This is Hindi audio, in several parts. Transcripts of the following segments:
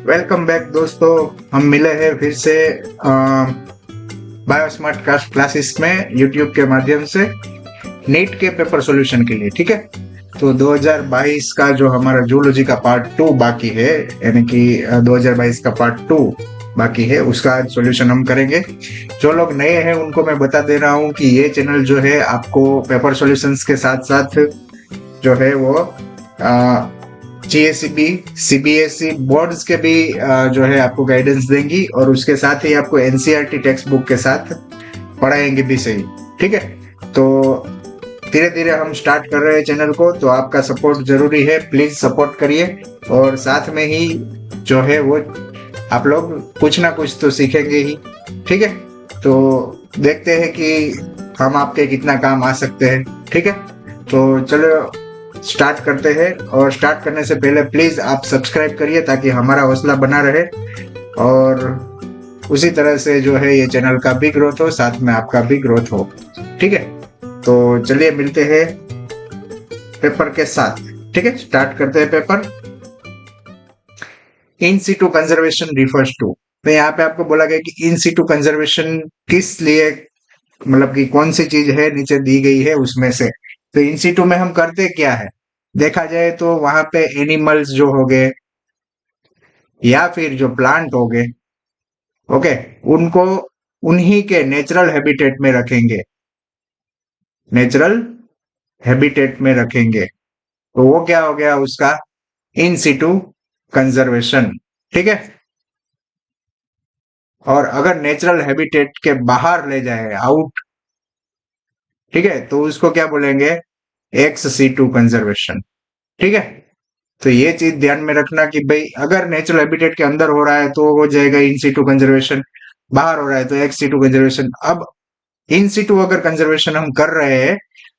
वेलकम बैक दोस्तों। हम मिले हैं फिर से बायोस्मार्ट क्लासेस में यूट्यूब के माध्यम से नीट के पेपर सॉल्यूशन के लिए। ठीक है, तो 2022 का जो हमारा जूलॉजी का पार्ट 2 बाकी है, यानी कि 2022 का पार्ट 2 बाकी है, उसका आज सॉल्यूशन हम करेंगे। जो लोग नए हैं उनको मैं बता दे रहा हूँ कि ये चैनल जो है आपको पेपर सॉल्यूशंस के साथ साथ जो है वो जीएससीबी सीबीएसई बोर्ड्स के भी जो है आपको गाइडेंस देंगी, और उसके साथ ही आपको एनसीईआरटी टेक्स्ट बुक के साथ पढ़ाएंगे भी सही। ठीक है, तो धीरे धीरे हम स्टार्ट कर रहे हैं चैनल को, तो आपका सपोर्ट जरूरी है, प्लीज सपोर्ट करिए। और साथ में ही जो है वो आप लोग कुछ ना कुछ तो सीखेंगे ही। ठीक है, तो देखते हैं कि हम आपके कितना काम आ सकते हैं। ठीक है, तो चलो स्टार्ट करते हैं। और स्टार्ट करने से पहले प्लीज आप सब्सक्राइब करिए ताकि हमारा हौसला बना रहे, और उसी तरह से जो है ये चैनल का भी ग्रोथ हो, साथ में आपका भी ग्रोथ हो। ठीक है, तो चलिए मिलते हैं पेपर के साथ। ठीक है, स्टार्ट करते हैं paper. In situ conservation refers to, तो यहाँ पे आपको बोला गया कि इन सीटू कंजर्वेशन किस लिए, मतलब कि कौन सी चीज है नीचे दी गई है उसमें से। तो इन सीटू में हम करते क्या है, देखा जाए तो वहां पे एनिमल्स जो हो गए या फिर जो प्लांट हो गए, ओके, उनको उन्हीं के नेचुरल हैबिटेट में रखेंगे, नेचुरल हैबिटेट में रखेंगे। तो वो क्या हो गया उसका इन सिटू कंजर्वेशन। ठीक है, और अगर नेचुरल हैबिटेट के बाहर ले जाए, आउट, ठीक है, तो उसको क्या बोलेंगे, एक्स सीटू कंजर्वेशन। ठीक है, तो ये चीज ध्यान में रखना कि भाई अगर नेचुरल हैबिटेट के अंदर हो रहा है तो हो जाएगा इन सीटू कंजर्वेशन, बाहर हो रहा है तो एक्स सीटू कंजर्वेशन। अब इन सीटू अगर कंजर्वेशन हम कर रहे हैं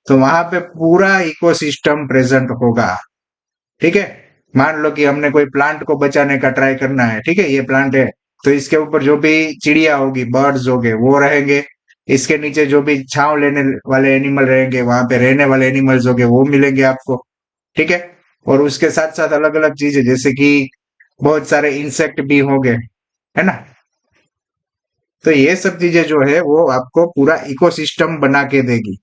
तो वहां पे पूरा इकोसिस्टम प्रेजेंट होगा। ठीक है, मान लो कि हमने कोई प्लांट को बचाने का ट्राई करना है, ठीक है, ये प्लांट है, तो इसके ऊपर जो भी चिड़िया होगी, बर्ड्स होंगे, वो रहेंगे। इसके नीचे जो भी छांव लेने वाले एनिमल रहेंगे, वहां पे रहने वाले एनिमल्स होंगे, वो मिलेंगे आपको। ठीक है, और उसके साथ साथ अलग अलग चीजें, जैसे कि बहुत सारे इंसेक्ट भी होंगे, है ना। तो ये सब चीजें जो है वो आपको पूरा इकोसिस्टम बना के देगी,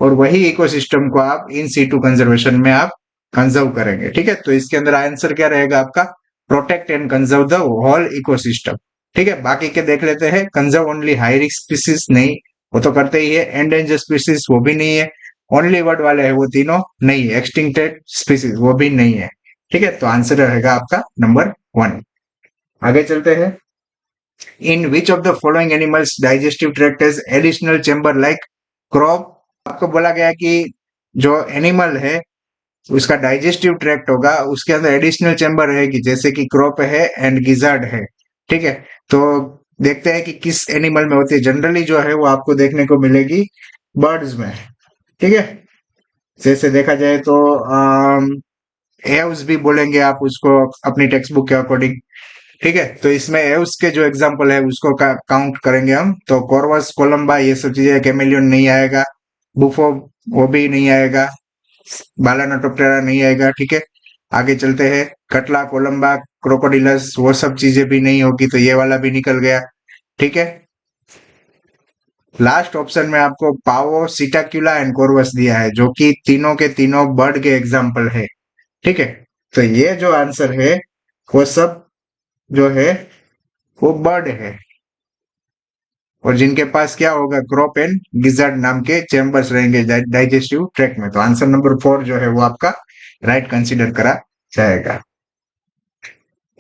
और वही इकोसिस्टम को आप इन सीटू कंजर्वेशन में आप कंजर्व करेंगे। ठीक है, तो इसके अंदर आंसर क्या रहेगा आपका, protect and conserve the whole ecosystem. ठीक है, बाकी के देख लेते हैं। Conserve only high risk species, नहीं, वो तो करते ही है। एंडेंजर स्पीसीज, वो भी नहीं है। ओनली वर्ड वाले है वो तीनों नहीं है। एक्सटिंक्टेड स्पीसीज, वो भी नहीं है। ठीक है, तो आंसर रहेगा आपका नंबर 1। आगे चलते हैं। In which of the following animals digestive tract as additional chamber like crop. आपको बोला गया कि जो एनिमल है उसका डाइजेस्टिव ट्रैक्ट होगा, उसके अंदर एडिशनल चेम्बर रहेगी, जैसे कि क्रॉप है एंड गिजार्ड है। ठीक है, तो देखते हैं कि किस एनिमल में होती है। जनरली जो है वो आपको देखने को मिलेगी बर्ड्स में। ठीक है, जैसे देखा जाए तो एव्स भी बोलेंगे आप उसको अपनी टेक्स्ट बुक के अकॉर्डिंग। ठीक है, तो इसमें एव्स के जो एग्जांपल है उसको काउंट करेंगे हम, तो कॉर्वस कोलंबा ये सब चीजें, कैमेलियन नहीं आएगा, बुफो वो भी नहीं आएगा, बालानोटोप्टेरा नहीं आएगा। ठीक है, आगे चलते हैं। कटला, कोलंबा, क्रोकोडिलस, वो सब चीजें भी नहीं होगी, तो ये वाला भी निकल गया। ठीक है, लास्ट ऑप्शन में आपको पावो, सिटाक्यूला एंड कोरवस दिया है, जो कि तीनों के तीनों बर्ड के एग्जाम्पल है। ठीक है, तो ये जो आंसर है वो सब जो है वो बर्ड है, और जिनके पास क्या होगा, क्रॉप एंड गिजार्ड नाम के चैम्बर्स रहेंगे डाइजेस्टिव ट्रैक्ट में। तो आंसर नंबर 4 जो है वो आपका राइट कंसीडर करा जाएगा।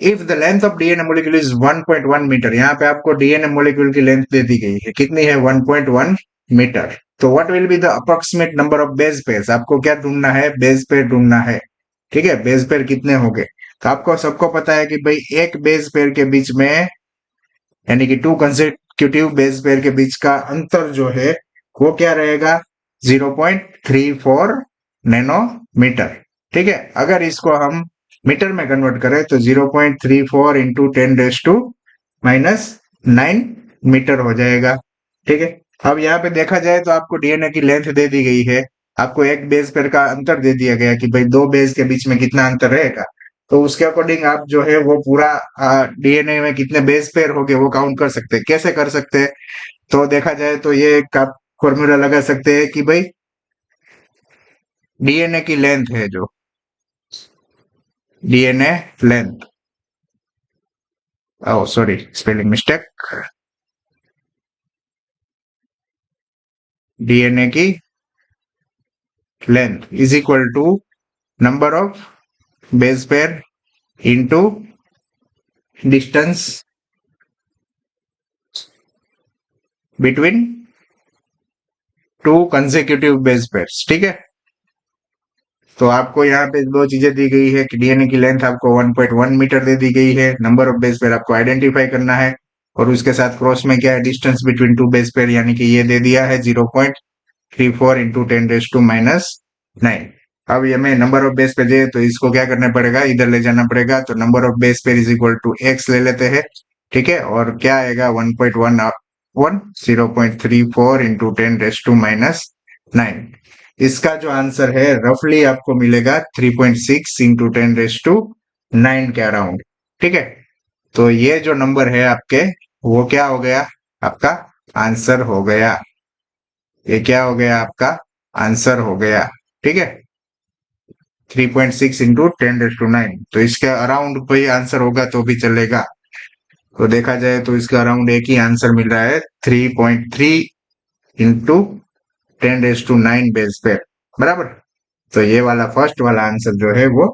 If the length of DNA molecule is 1.1 metre, यहाँ पे आपको डीएनए मोलिक्यूल की लेंथ दे दी गई है, कितनी है, 1.1 मीटर। तो what will be the approximate number of base pairs, आपको क्या ढूंढना है, बेस पेयर ढूंढना है। ठीक है, बेस पेयर कितने होंगे, तो आपको सबको पता है कि भाई एक बेस पेयर के बीच में, यानी कि 2 कंसेक्यूटिव बेस पेयर के बीच का अंतर जो है वो क्या रहेगा, 0.34 नैनोमीटर। ठीक है, अगर इसको हम मीटर में कन्वर्ट करें तो 0.34 इंटू 10⁻⁻⁹ मीटर हो जाएगा। ठीक है, अब यहाँ पे देखा जाए तो आपको डीएनए की लेंथ दे दी गई है, आपको एक बेस पेयर का अंतर दे दिया गया कि भाई दो बेस के बीच में कितना अंतर रहेगा, तो उसके अकॉर्डिंग आप जो है वो पूरा डीएनए में कितने बेस पेयर हो गए वो काउंट कर सकते हैं। कैसे कर सकते हैं? तो देखा जाए तो ये एक आप फॉर्मूला लगा सकते हैं कि भाई डीएनए की लेंथ है, जो DNA length, oh sorry spelling mistake, DNA की length is equal to number of base pair into distance between two consecutive base pairs. ठीक है, तो आपको यहाँ पे दो चीजें दी गई है कि डीएनए की लेंथ आपको 1.1 मीटर दे दी गई है, नंबर ऑफ बेस पेयर आपको आइडेंटिफाई करना है, और उसके साथ क्रॉस में क्या है, distance between to base pair, यानी कि ये दे दिया है 0.34 इंटू 10⁻⁹ अब ये में नंबर ऑफ बेस पेयर है तो इसको क्या करना पड़ेगा, इधर ले जाना पड़ेगा, तो number of base pair is equal to x ले लेते हैं। ठीक है, और क्या आएगा 1.1 0.34 इंटू 10⁻⁹ इसका जो आंसर है रफली आपको मिलेगा 3.6 इंटू 10⁻⁹ के अराउंड। ठीक है, तो ये जो नंबर है आपके वो क्या हो गया, आपका आंसर हो गया, ये क्या हो गया, आपका आंसर हो गया। ठीक है, 3.6 इंटू 10⁻⁹ तो इसके अराउंड कोई आंसर होगा तो भी चलेगा। तो देखा जाए तो इसका अराउंड एक ही आंसर मिल रहा है 3.3 इंटू 10⁻⁹ बेस पे, बराबर। तो ये वाला फर्स्ट वाला आंसर जो है वो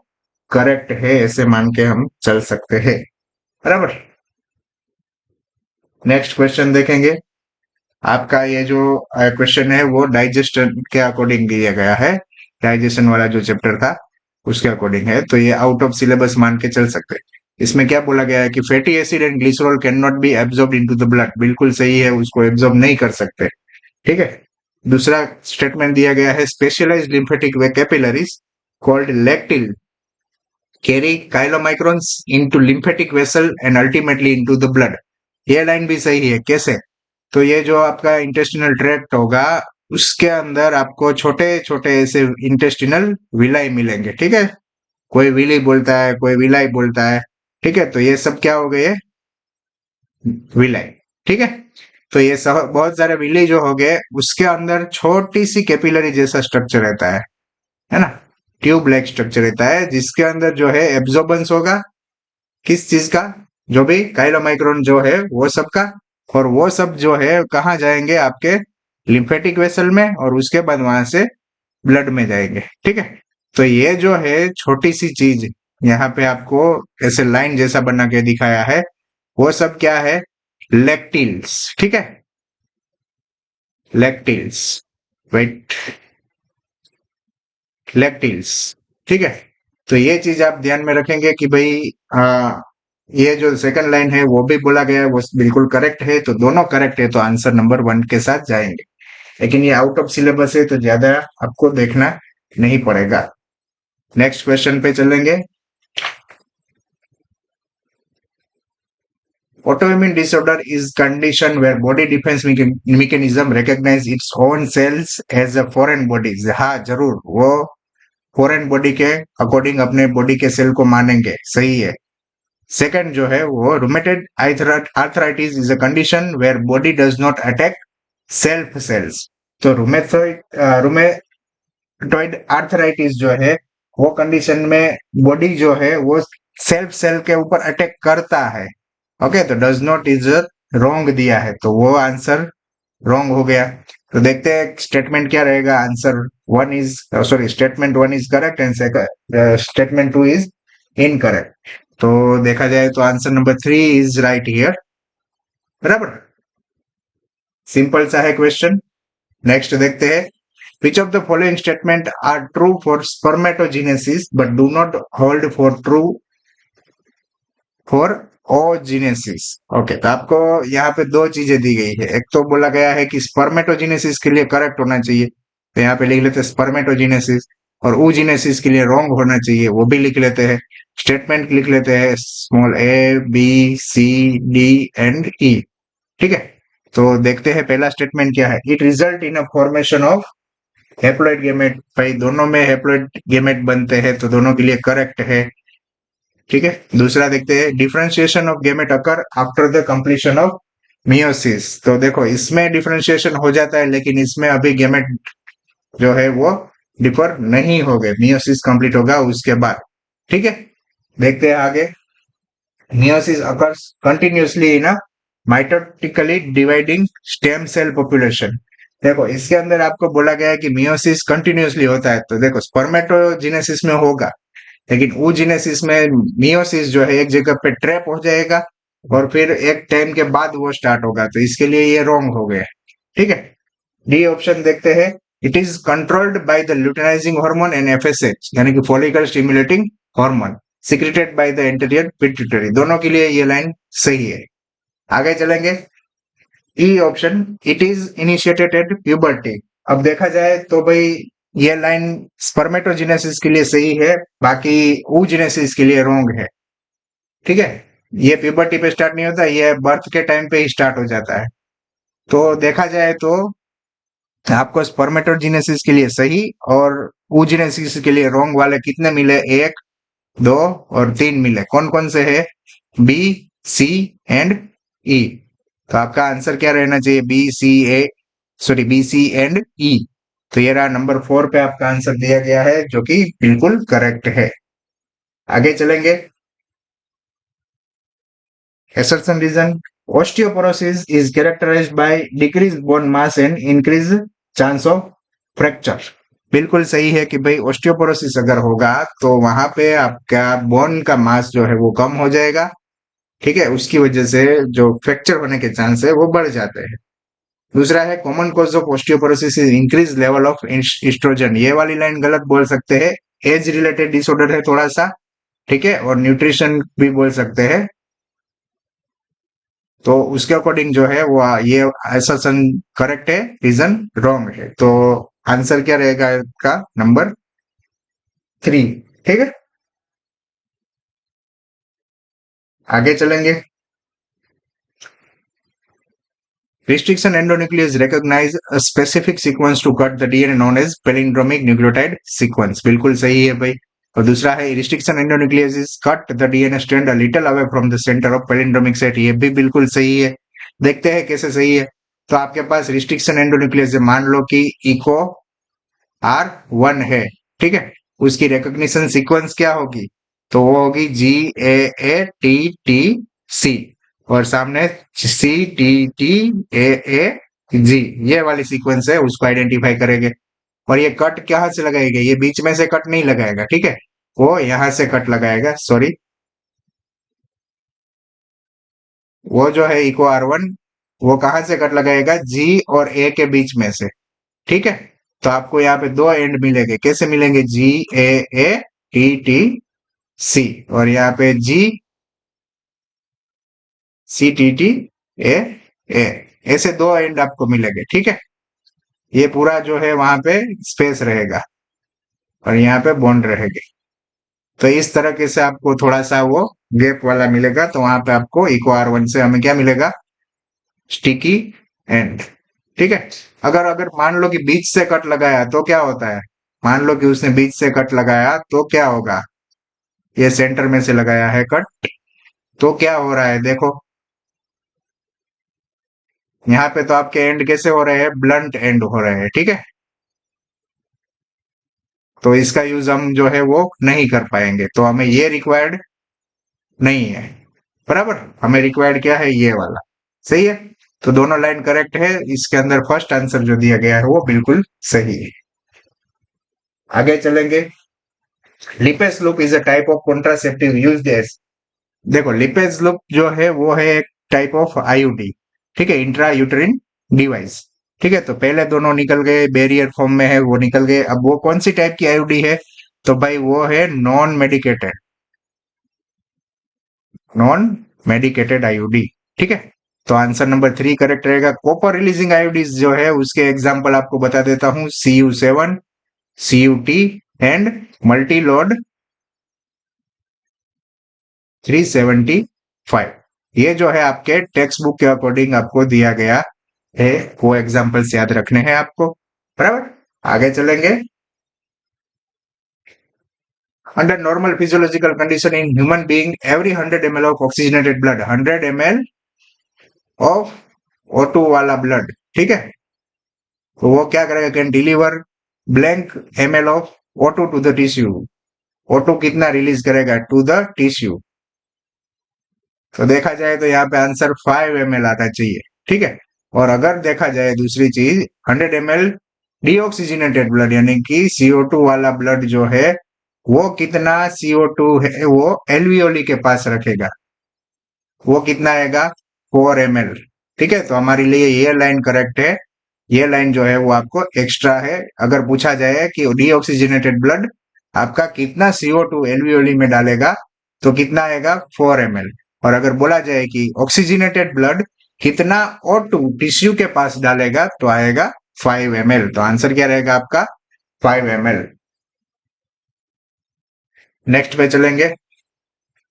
करेक्ट है, ऐसे मान के हम चल सकते हैं, बराबर। नेक्स्ट क्वेश्चन देखेंगे। आपका ये जो क्वेश्चन है वो डाइजेशन के अकॉर्डिंग दिया गया है, डाइजेशन वाला जो चैप्टर था उसके अकॉर्डिंग है, तो ये आउट ऑफ सिलेबस मान के चल सकते हैं। इसमें क्या बोला गया है कि fatty acid and glycerol can not be absorb into the blood, बिल्कुल सही है, उसको एब्जॉर्ब नहीं कर सकते। ठीक है, दूसरा स्टेटमेंट दिया गया है specialised lymphatic capillaries called lacteal carry chylomicrons into lymphatic vessel and ultimately into the blood. ये लाइन भी सही है। कैसे? तो ये जो आपका इंटेस्टिनल ट्रैक्ट होगा उसके अंदर आपको छोटे छोटे ऐसे इंटेस्टिनल विलाई मिलेंगे। ठीक है, कोई विली बोलता है, कोई विलाई बोलता है। ठीक है, तो ये सब क्या हो गए, विलाई। ठीक है, तो ये सब बहुत सारे विली जो हो गए उसके अंदर छोटी सी कैपिलरी जैसा स्ट्रक्चर रहता है ना, ट्यूब लाइक स्ट्रक्चर रहता है जिसके अंदर जो है एब्जॉर्बेंस होगा किस चीज का, जो भी काइलोमाइक्रोन जो है वो सब का, और वो सब जो है कहाँ जाएंगे, आपके लिम्फेटिक वेसल में, और उसके बाद वहां से ब्लड में जाएंगे। ठीक है, तो ये जो है छोटी सी चीज यहाँ पे आपको ऐसे लाइन जैसा बना के दिखाया है, वो सब क्या है, लेक्टिल्स। ठीक है, लेक्टिल्स, वेट, लेक्टिल्स। ठीक है, तो ये चीज आप ध्यान में रखेंगे कि भाई ये जो सेकंड लाइन है वो भी बोला गया है वो बिल्कुल करेक्ट है, तो दोनों करेक्ट है, तो आंसर नंबर 1 के साथ जाएंगे। लेकिन ये आउट ऑफ सिलेबस है तो ज्यादा आपको देखना नहीं पड़ेगा। नेक्स्ट क्वेश्चन पे चलेंगे। Autoimmune disorder is condition where body defense mechanism recognize its own cells as a foreign bodies। हाँ जरूर, वो फॉरेन बॉडी के अकॉर्डिंग अपने बॉडी के सेल को मानेंगे, सही है। सेकंड जो है वो rheumatoid arthritis is a condition where body does not attack self cells. तो रूमेटॉइड आर्थराइटिस जो है वो कंडीशन में बॉडी जो है वो सेल्फ सेल के ऊपर अटैक करता है। ओके, तो डज नॉट इज रॉन्ग दिया है, तो वो आंसर रॉन्ग हो गया। तो देखते हैं स्टेटमेंट क्या रहेगा। Answer 1 is sorry, statement 1 is correct and statement 2 is incorrect. तो देखा जाए तो answer number 3 is right here, बराबर। सिंपल सा है क्वेश्चन। नेक्स्ट देखते हैं। Which of the following statement are true for spermatogenesis but do not hold for true for oogenesis? Okay, तो आपको यहाँ पे दो चीजें दी गई है। एक तो बोला गया है कि स्पर्मेटोजेनेसिस के लिए करेक्ट होना चाहिए, तो यहाँ पे लिख लेते हैं स्पर्मेटोजेनेसिस, और oogenesis के लिए रॉन्ग होना चाहिए, वो भी लिख लेते हैं। स्टेटमेंट लिख लेते हैं small a b c d and e। ठीक है, तो देखते हैं पहला स्टेटमेंट क्या है। It result in a formation of haploid gamete. भाई दोनों में हैप्लॉइड गैमेट बनते हैं तो दोनों के लिए करेक्ट है। ठीक है। दूसरा देखते हैं, differentiation of gamete occur after the completion of meiosis. तो देखो इसमें डिफरेंशिएशन हो जाता है, लेकिन इसमें अभी गैमेट जो है वो डिफर नहीं हो गए, मियोसिस कंप्लीट होगा उसके बाद। ठीक है, देखते हैं आगे। Meiosis occurs continuously in a mitotically dividing stem cell population। देखो इसके अंदर आपको बोला गया है कि मियोसिस कंटिन्यूसली होता है, तो देखो स्पर्मेटोजेनेसिस में होगा, लेकिन oogenesis में मियोसिस जो है एक जगह पे ट्रैप हो जाएगा और फिर एक टाइम के बाद वो स्टार्ट होगा, तो इसके लिए ये रॉन्ग हो गया। ठीक है, डी ऑप्शन देखते हैं। It is controlled by the luteinising hormone and FSH, यानी कि follicle stimulating hormone secreted by the anterior pituitary. दोनों के लिए ये लाइन सही है। आगे चलेंगे, E option, it is initiated at puberty. अब देखा जाए तो भाई ये लाइन स्पर्मेटोजेनेसिस के लिए सही है, बाकी oogenesis के लिए रॉन्ग है। ठीक है, ये प्यूबर्टी पे स्टार्ट नहीं होता, ये बर्थ के टाइम पे ही स्टार्ट हो जाता है। तो देखा जाए तो आपको स्पर्मेटोजेनेसिस के लिए सही और oogenesis के लिए रॉन्ग वाले कितने मिले, 1, 2 और 3 मिले। कौन कौन से है, बी, सी एंड ई। तो आपका आंसर क्या रहना चाहिए, बी सी एंड ई। तो ये रहा नंबर 4 पे आपका आंसर दिया गया है, जो कि बिल्कुल करेक्ट है। आगे चलेंगे, assertion reason, osteoporosis is characterized by decreased bone mass and increased chance of fracture। बिल्कुल सही है कि भाई ऑस्टियोपोरोसिस अगर होगा तो वहां पे आपका बोन का मास जो है वो कम हो जाएगा। ठीक है, उसकी वजह से जो फ्रैक्चर होने के चांस है वो बढ़ जाते हैं। दूसरा है, common cause of osteoporosis is increase level of oestrogen. ये वाली लाइन गलत बोल सकते हैं, एज रिलेटेड डिसऑर्डर है थोड़ा सा। ठीक है, और न्यूट्रिशन भी बोल सकते हैं, तो उसके अकॉर्डिंग जो है वो ये असर्शन करेक्ट है, रीजन रॉन्ग है। तो आंसर क्या रहेगा इसका, नंबर 3। ठीक है, आगे चलेंगे। Restriction endonuclease recognise a specific sequence to cut the DNA known as palindromic nucleotide sequence. बिल्कुल सही है भाई। और दूसरा है, restriction endonuclease is cut the DNA strand a little away from the centre of palindromic set. ये भी बिल्कुल सही है। देखते हैं कैसे सही है। तो आपके पास रिस्ट्रिक्शन एंडोन्यूक्लियस है, मान लो कि इको R1 है। ठीक है, उसकी रिकॉग्निशन सीक्वेंस क्या होगी, तो वो होगी GAATTC और सामने CTTAAG। ये वाली सीक्वेंस है, उसको आइडेंटिफाई करेंगे। और ये कट कहाँ से लगाएगा, ये बीच में से कट नहीं लगाएगा। ठीक है, वो यहां से कट लगाएगा, सॉरी। वो जो है इको R1, वो कहां से कट लगाएगा, G और A के बीच में से। ठीक है, तो आपको यहाँ पे दो एंड मिलेंगे, कैसे मिलेंगे, GAATTC और यहाँ पे GCTTAA, ऐसे दो एंड आपको मिलेंगे। ठीक है, ये पूरा जो है वहां पे स्पेस रहेगा और यहाँ पे बॉन्ड रहेगी। तो इस तरीके से आपको थोड़ा सा वो गैप वाला मिलेगा, तो वहां पे आपको इको R1 से हमें क्या मिलेगा, स्टिकी एंड। ठीक है, अगर अगर मान लो कि बीच से कट लगाया तो क्या होता है, मान लो कि उसने बीच से कट लगाया तो क्या होगा, ये सेंटर में से लगाया है कट, तो क्या हो रहा है देखो, यहाँ पे तो आपके एंड कैसे हो रहे हैं, ब्लंट एंड हो रहे हैं। ठीक है, तो इसका यूज हम जो है वो नहीं कर पाएंगे, तो हमें ये रिक्वायर्ड नहीं है। बराबर, हमें रिक्वायर्ड क्या है, ये वाला। सही है, तो दोनों लाइन करेक्ट है, इसके अंदर फर्स्ट आंसर जो दिया गया है वो बिल्कुल सही है। आगे चलेंगे, Lippes loop is a type of contraceptive used as. देखो लिपेस लूप जो है वो है एक टाइप ऑफ आईयूडी। ठीक है, इंट्रा यूटरिन डिवाइस। ठीक है, तो पहले दोनों निकल गए, बैरियर फॉर्म में है वो निकल गए। अब वो कौन सी टाइप की आईयूडी है, तो भाई वो है नॉन मेडिकेटेड आईयूडी। ठीक है, तो आंसर नंबर 3 करेक्ट रहेगा। कॉपर रिलीजिंग आईयूडीज जो है उसके एग्जांपल आपको बता देता हूं, CU7, CUT and multi load 375। ये जो है आपके टेक्स्ट बुक के अकॉर्डिंग आपको दिया गया है, वो एग्जांपल्स याद रखने हैं आपको। बराबर, आगे चलेंगे। Under normal physiological condition in human being every 100 ml of oxygenated blood 100 ml of O2 वाला ब्लड, ठीक है, तो वो क्या करेगा, can deliver blank ml of O2 to the tissue. O2 कितना रिलीज करेगा टू द टिश्यू, तो देखा जाए तो यहाँ पे आंसर 5 ml आना चाहिए, ठीक है। और अगर देखा जाए दूसरी चीज 100 ml डीऑक्सीजनेटेड ब्लड यानी कि CO2 वाला ब्लड जो है वो कितना CO2 है वो एल्वियोली के पास रखेगा, वो कितना आएगा 4 ml, ठीक है। तो हमारे लिए ये लाइन करेक्ट है, ये लाइन जो है वो आपको एक्स्ट्रा है। अगर पूछा जाए कि डीऑक्सीजनेटेड ब्लड आपका कितना CO2 एल्वियोली में डालेगा तो कितना आएगा 4 ml, और अगर बोला जाए कि ऑक्सीजनेटेड ब्लड कितना O2 टिश्यू के पास डालेगा तो आएगा 5 ml, तो आंसर क्या रहेगा आपका 5 ml। नेक्स्ट पे चलेंगे,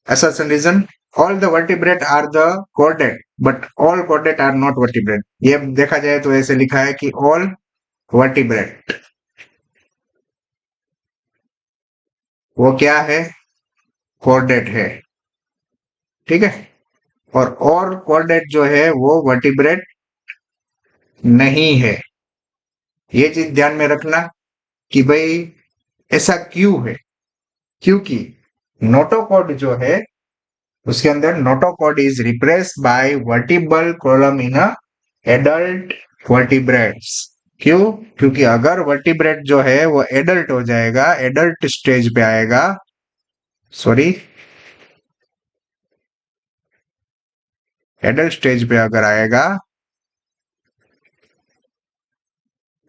assertion reason, all the vertebrate are the chordate but all chordate are not vertebrate। ये देखा जाए तो ऐसे लिखा है कि all vertebrate वो क्या है, chordate है, ठीक है, और chordate जो है वो vertebrate नहीं है। ये चीज ध्यान में रखना कि भाई ऐसा क्यों है, क्योंकि नोटोकॉर्ड जो है उसके अंदर notochord is replaced by vertebral column in a adult vertebrates. क्यों, क्योंकि अगर वर्टिब्रेट जो है वो एडल्ट हो जाएगा, एडल्ट स्टेज पे आएगा, सॉरी एडल्ट स्टेज पे अगर आएगा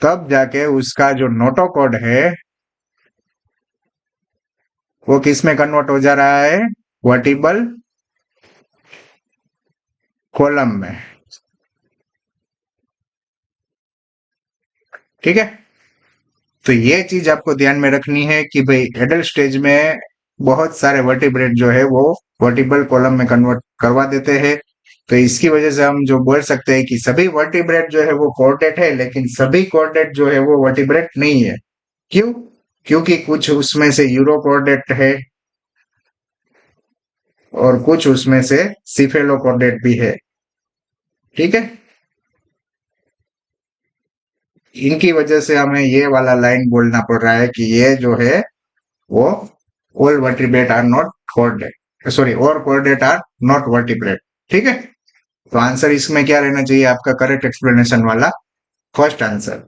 तब जाके उसका जो नोटोकॉर्ड है वो किस में कन्वर्ट हो जा रहा है, वर्टिब्रल कॉलम में, ठीक है। तो ये चीज आपको ध्यान में रखनी है कि भाई एडल्ट स्टेज में बहुत सारे वर्टिब्रेट जो है वो वर्टिब्रल कॉलम में कन्वर्ट करवा देते हैं। तो इसकी वजह से हम जो बोल सकते हैं कि सभी वर्टिब्रेट जो है वो कॉर्डेट है, लेकिन सभी कॉर्डेट जो है वो वर्टिब्रेट नहीं है। क्यों, क्योंकि कुछ उसमें से यूरोकॉर्डेट है और कुछ उसमें से सिफेलोकॉर्डेट भी है, ठीक है। इनकी वजह से हमें ये वाला लाइन बोलना पड़ रहा है कि ये जो है वो all vertebrate are not chordate, sorry all chordate are not vertebrate, ठीक है। तो आंसर इसमें क्या रहना चाहिए आपका करेक्ट एक्सप्लेनेशन वाला फर्स्ट आंसर।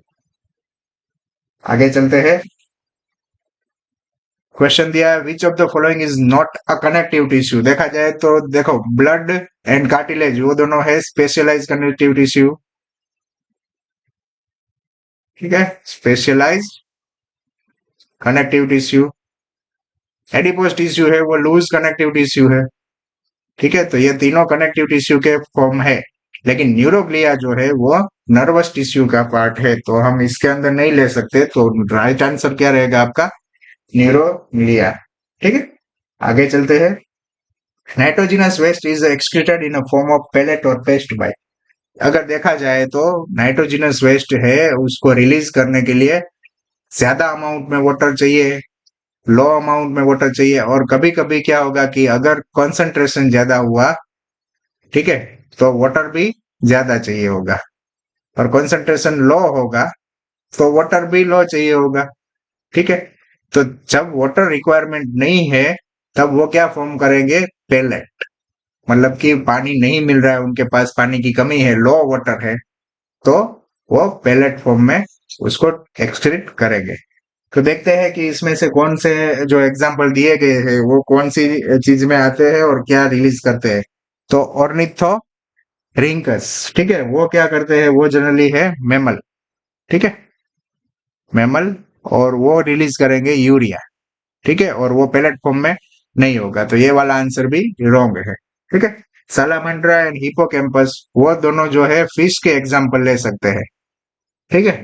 आगे चलते हैं, क्वेश्चन दिया है विच of the following is not a connective tissue. देखा जाए तो देखो ब्लड एंड कार्टिलेज वो दोनों है स्पेशलाइज कनेक्टिव टिश्यू, ठीक है, specialise connective tissue. Adipose tissue है वो लूज कनेक्टिव टिश्यू है, ठीक है। तो ये तीनों कनेक्टिव टिश्यू के फॉर्म है, लेकिन न्यूरोग्लिया जो है वो नर्वस टिश्यू का पार्ट है, तो हम इसके अंदर नहीं ले सकते। तो राइट आंसर क्या रहेगा आपका न्यूरोग्लिया, ठीक है। आगे चलते हैं, nitrogenous waste is excreted in a form of pellet और पेस्ट बाय। अगर देखा जाए तो नाइट्रोजिनस वेस्ट है उसको रिलीज करने के लिए ज्यादा अमाउंट में वाटर चाहिए, लो अमाउंट में वाटर चाहिए, और कभी कभी क्या होगा कि अगर कॉन्सेंट्रेशन ज्यादा हुआ, ठीक है, तो वाटर भी ज्यादा चाहिए होगा, और कंसंट्रेशन लो होगा तो वाटर भी लो चाहिए होगा, ठीक है। तो जब वाटर रिक्वायरमेंट नहीं है तब वो क्या फॉर्म करेंगे, पेलेट, मतलब कि पानी नहीं मिल रहा है उनके पास, पानी की कमी है, लो वाटर है, तो वो पेलेट फॉर्म में उसको एक्सक्रीट करेंगे। तो देखते हैं कि इसमें से कौन से जो एग्जाम्पल दिए गए हैं वो कौन सी चीज में आते हैं और क्या रिलीज करते हैं। तो ऑर्निथो रिंकस, ठीक है, वो क्या करते हैं, वो जनरली है मैमल, ठीक है, मैमल, और वो रिलीज करेंगे यूरिया, ठीक है, और वो पेलेट फॉर्म में नहीं होगा, तो ये वाला आंसर भी रॉन्ग है, ठीक है। सालामेंड्रा एंड हिपोकैम्पस वो दोनों जो है फिश के एग्जाम्पल ले सकते हैं, ठीक है।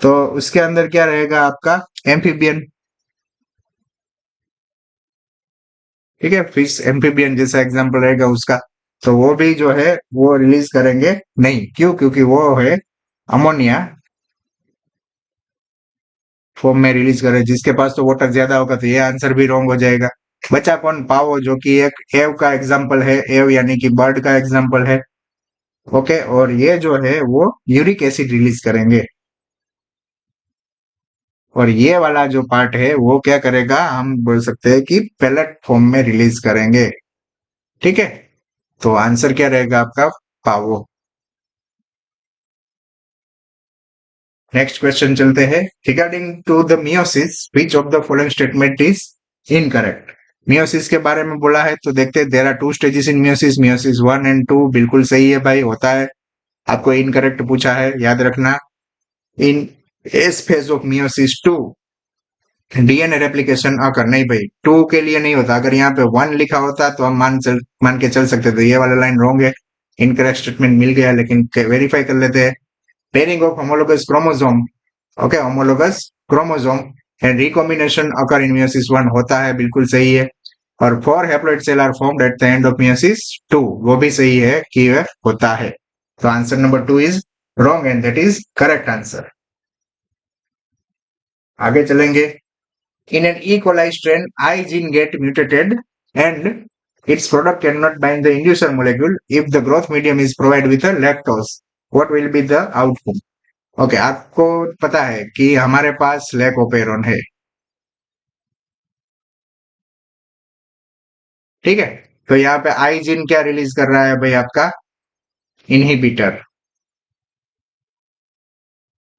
तो उसके अंदर क्या रहेगा आपका एम्फीबियन, ठीक है, फिश एम्फीबियन जैसा एग्जाम्पल रहेगा उसका, तो वो भी जो है वो रिलीज करेंगे नहीं। क्यों, क्योंकि वो है अमोनिया, फॉर्म में रिलीज करे, जिसके पास तो वाटर ज्यादा होगा, तो ये आंसर भी रॉन्ग हो जाएगा। बचा कौन? पावो, जो कि एक एव का एग्जाम्पल है, एव यानी कि बर्ड का एग्जाम्पल है। ओके, और ये जो है वो यूरिक एसिड रिलीज करेंगे, और ये वाला जो पार्ट है वो क्या करेगा, हम बोल सकते हैं कि पेलेट फॉर्म में रिलीज करेंगे। ठीक है, तो आंसर क्या रहेगा आपका? पावो। नेक्स्ट क्वेश्चन चलते हैं। Regarding to the meiosis which of the following statement is incorrect. Meiosis के बारे में बोला है, तो देखते हैं। There are two stages in meiosis, meiosis 1 and 2 बिल्कुल सही है भाई, होता है। आपको इनकरेक्ट पूछा है, याद रखना। In S phase of meiosis 2 DNA replication occur नहीं भाई, 2 के लिए नहीं होता। अगर यहाँ पे 1 लिखा होता तो हम मान के चल सकते थे। ये वाला लाइन रॉन्ग है, इनकरेक्ट स्टेटमेंट मिल गया, लेकिन वेरीफाई कर लेते हैं। Pairing of homologous chromosome, okay, homologous chromosome and recombination occur in meiosis 1 होता है, बिल्कुल सही है। और 4 haploid cell are formed at the end of meiosis 2, वो भी सही है कि यह होता है। तो answer number 2 is wrong and that is correct answer. आगे चलेंगे। In an E. coli strain, I gene get mutated and its product cannot bind the inducer molecule if the growth medium is provided with a lactose. What will be the outcome? Okay, आपको पता है कि हमारे पास लैकोपेरोन है, ठीक है। तो यहाँ पे आई जीन क्या रिलीज कर रहा है भाई? आपका इनहिबिटर,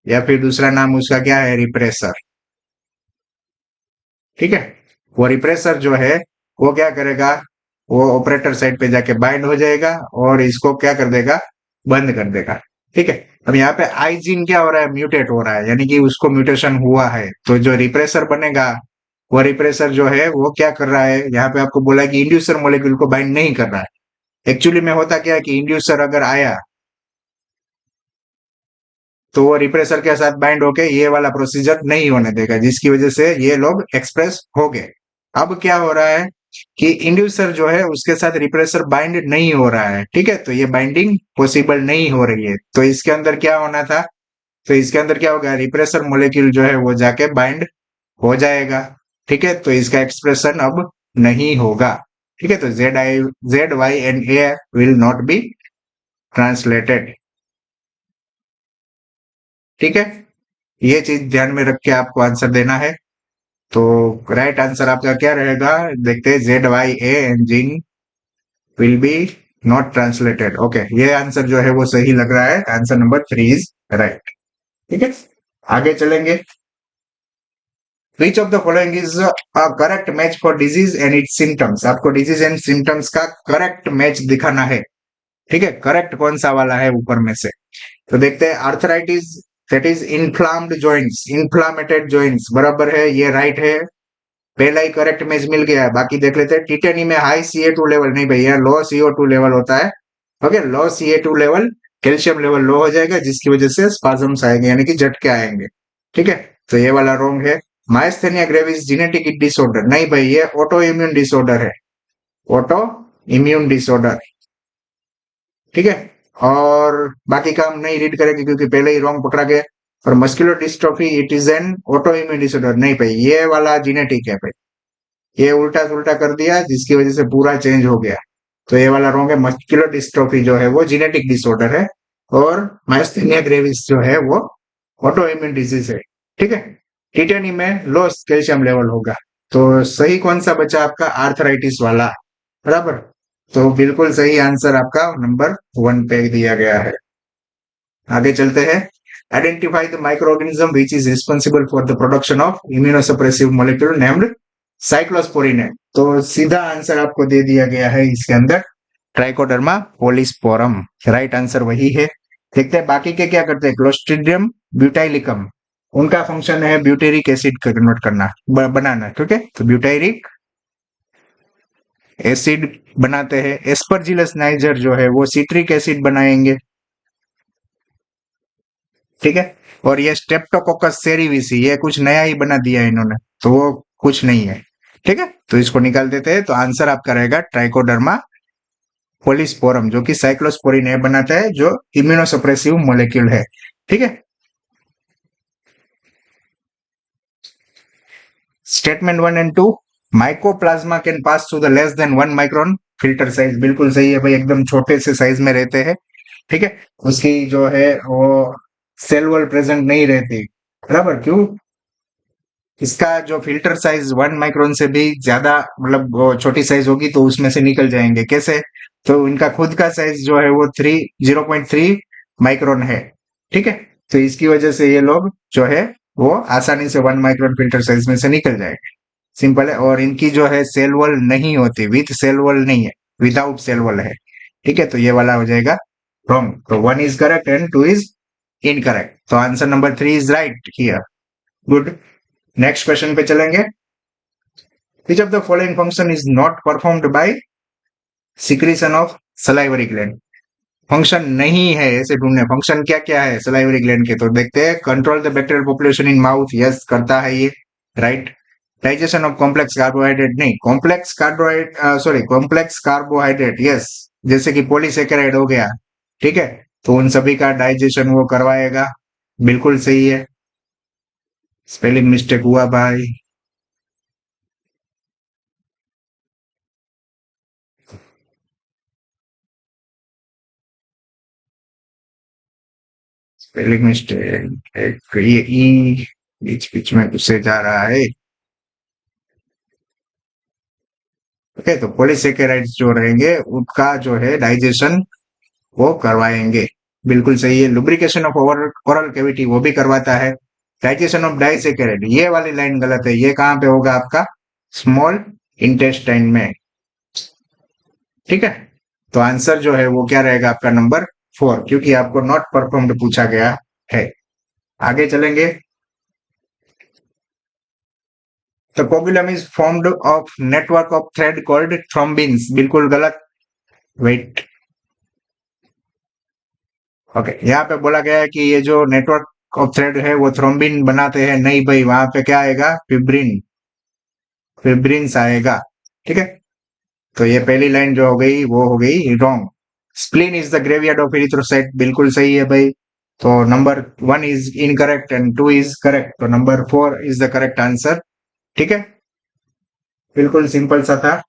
या फिर दूसरा नाम उसका क्या है? रिप्रेसर। ठीक है, वो रिप्रेसर जो है वो क्या करेगा, वो ऑपरेटर साइड पे जाके बाइंड हो जाएगा और इसको क्या कर देगा? बंद कर देगा। ठीक है, अब यहाँ पे आईजीन क्या हो रहा है? म्यूटेट हो रहा है, यानी कि उसको म्यूटेशन हुआ है। तो जो रिप्रेसर बनेगा, वो रिप्रेसर जो है वो क्या कर रहा है? यहाँ पे आपको बोला है कि इंड्यूसर मोलेक्यूल को बाइंड नहीं कर रहा है। एक्चुअली में होता क्या है कि इंड्यूसर अगर आया तो वो रिप्रेसर के साथ बाइंड होके ये वाला प्रोसीजर नहीं होने देगा, जिसकी वजह से ये लोग एक्सप्रेस हो गए। अब क्या हो रहा है कि इंड्यूसर जो है उसके साथ रिप्रेसर बाइंड नहीं हो रहा है, ठीक है। तो ये बाइंडिंग पॉसिबल नहीं हो रही है, तो इसके अंदर क्या होना था? तो इसके अंदर क्या होगा? रिप्रेसर मोलेक्यूल जो है वो जाके बाइंड हो जाएगा, ठीक है। तो इसका एक्सप्रेशन अब नहीं होगा, ठीक है। तो Z Y and A will not be translated, ठीक है। ये चीज ध्यान में रख के आपको आंसर देना है। तो राइट आंसर आपका क्या रहेगा? देखते हैं। Z Y A and gene will be not translated. Okay, ये आंसर जो है वो सही लग रहा है। आंसर नंबर 3 इज राइट, ठीक है। आगे चलेंगे। Which of the following is a correct match for disease and it's symptoms. आपको डिजीज एंड सिम्टम्स का करेक्ट मैच दिखाना है, ठीक है। करेक्ट कौन सा वाला है ऊपर में से? तो देखते हैं। Arthritis, that is inflamed joints, inflammated joints, बराबर है, ये राइट है। पहला ही करेक्ट मैच मिल गया है। बाकी देख लेते हैं। टिटेनी में हाई सीए2 लेवल, नहीं भैया, लो सीओ2 लेवल होता है। ओके, लो CA two level, calcium level low हो जाएगा, जिसकी वजह से स्पाजम्स आएंगे, यानी कि झटके आएंगे, ठीक है। तो ये वाला रॉन्ग है। माइस्थेनिया ग्रेविस जेनेटिक डिसऑर्डर, नहीं भाई, ये ऑटो इम्यून डिसऑर्डर है, ऑटो इम्यून डिसऑर्डर, ठीक है। और बाकी का हम नहीं रीड करेंगे क्योंकि पहले ही रॉन्ग पकड़ा गया। और muscular dystrophy, it is an auto immune disorder, नहीं भाई, ये वाला जेनेटिक है भाई, ये उल्टा सुल्टा कर दिया, जिसकी वजह से पूरा चेंज हो गया। तो ये वाला रॉन्ग है। मस्कुलर डिस्ट्रोफी जो है वो जेनेटिक डिसऑर्डर है, और माइस्थेनिया ग्रेविस जो है वो ऑटो इम्यून डिजीज है, ठीक है। टिटेनी में लो कैल्शियम लेवल होगा। तो सही कौन सा बचा आपका? आर्थराइटिस वाला, बराबर। तो बिल्कुल सही आंसर आपका नंबर 1 पे दिया गया है। आगे चलते हैं। Identify the micro organism which is responsible for the production of immunosuppressive molecule named cyclosporin है। तो सीधा आंसर आपको दे दिया गया है इसके अंदर, ट्राइकोडर्मा पोलिस्पोरम, राइट आंसर वही है। देखते हैं बाकी के क्या करते हैं। क्लोस्ट्रिडियम ब्यूटाइलिकम, उनका फंक्शन है ब्यूटेरिक एसिड कन्वर्ट करना, बनाना, ठीक है। तो ब्यूटाइरिक एसिड बनाते हैं। एस्परजिलस नाइजर जो है वो सिट्रिक एसिड बनाएंगे, ठीक है। और ये स्ट्रेप्टोकोकस सेरिविसी, ये कुछ नया ही बना दिया है इन्होंने, तो वो कुछ नहीं है, ठीक है। तो इसको निकाल देते हैं। तो आंसर आपका रहेगा ट्राइकोडर्मा पोलिस्पोरम, जो कि साइक्लोस्पोरिन ए बनाता है, जो इम्यूनोसप्रेसिव मॉलिक्यूल है, ठीक है। Statement 1 and 2, mycoplasma can pass through the less than 1 micron filter size, बिल्कुल सही है भाई, एकदम छोटे से साइज में रहते हैं। ठीक है, उसकी जो है वो सेल वॉल प्रेजेंट नहीं रहती, बराबर, क्यों? इसका जो फिल्टर साइज 1 माइक्रोन से भी ज्यादा, मतलब वो छोटी साइज होगी तो उसमें से निकल जाएंगे कैसे? तो इनका खुद का साइज जो है वो 0.3 माइक्रोन है। ठीक है, तो इसकी वजह से ये लोग जो है वो आसानी से 1 माइक्रोन फिल्टर साइज में से निकल जाएंगे। सिंपल है, और इनकी जो है सेल वॉल नहीं होती, विथ सेल वॉल नहीं है, विदाउट सेल वॉल है। ठीक है, तो ये वाला हो जाएगा रॉन्ग। तो 1 is correct and 2 is incorrect, तो answer number 3 is right here. Good. Next question पे चलेंगे। Which of the following function is not performed by secretion of salivary gland? Function नहीं है ऐसे ढूंढने, फंक्शन क्या क्या है सलाइवरी ग्लैंड के, तो देखते हैं। Control the bacterial population in mouth, yes करता है ये, right. Digestion of complex carbohydrate, नहीं, complex carbohydrate, sorry, complex carbohydrate, yes, जैसे कि पॉलीसेकेराइड हो गया। ठीक है, तो उन सभी का डाइजेशन वो करवाएगा, बिल्कुल सही है। स्पेलिंग मिस्टेक हुआ भाई। स्पेलिंग मिस्टेक, एक ये ई बीच बीच में घुसे जा रहा है। ओके, तो पॉलीसेकेराइड्स जो रहेंगे उनका जो है डाइजेशन वो करवाएंगे, बिल्कुल सही है। लुब्रिकेशन ऑफ ओरल कैविटी वो भी करवाता है। डाइजेशन ऑफ डाइसेकेराइड, ये वाली लाइन गलत है, ये कहां पे होगा आपका? स्मॉल इंटेस्टाइन में। ठीक है, तो आंसर जो है वो क्या रहेगा आपका? नंबर 4, क्योंकि आपको नॉट परफॉर्म्ड पूछा गया है। आगे चलेंगे। The coagulum is formed of network of thread called thrombins, बिल्कुल गलत। वेट, ओके, यहाँ पे बोला गया है कि ये जो नेटवर्क ऑफ थ्रेड है वो थ्रोम्बिन बनाते हैं, नहीं भाई, वहां पे क्या आएगा? फिब्रिन, फिब्रिन्स आएगा। ठीक है, तो ये पहली लाइन जो हो गई वो हो गई wrong. Spleen is the graveyard of erythrocyte, बिल्कुल सही है भाई। तो number 1 is incorrect and 2 is correct, तो number 4 is the correct answer. ठीक है, बिल्कुल सिंपल सा था।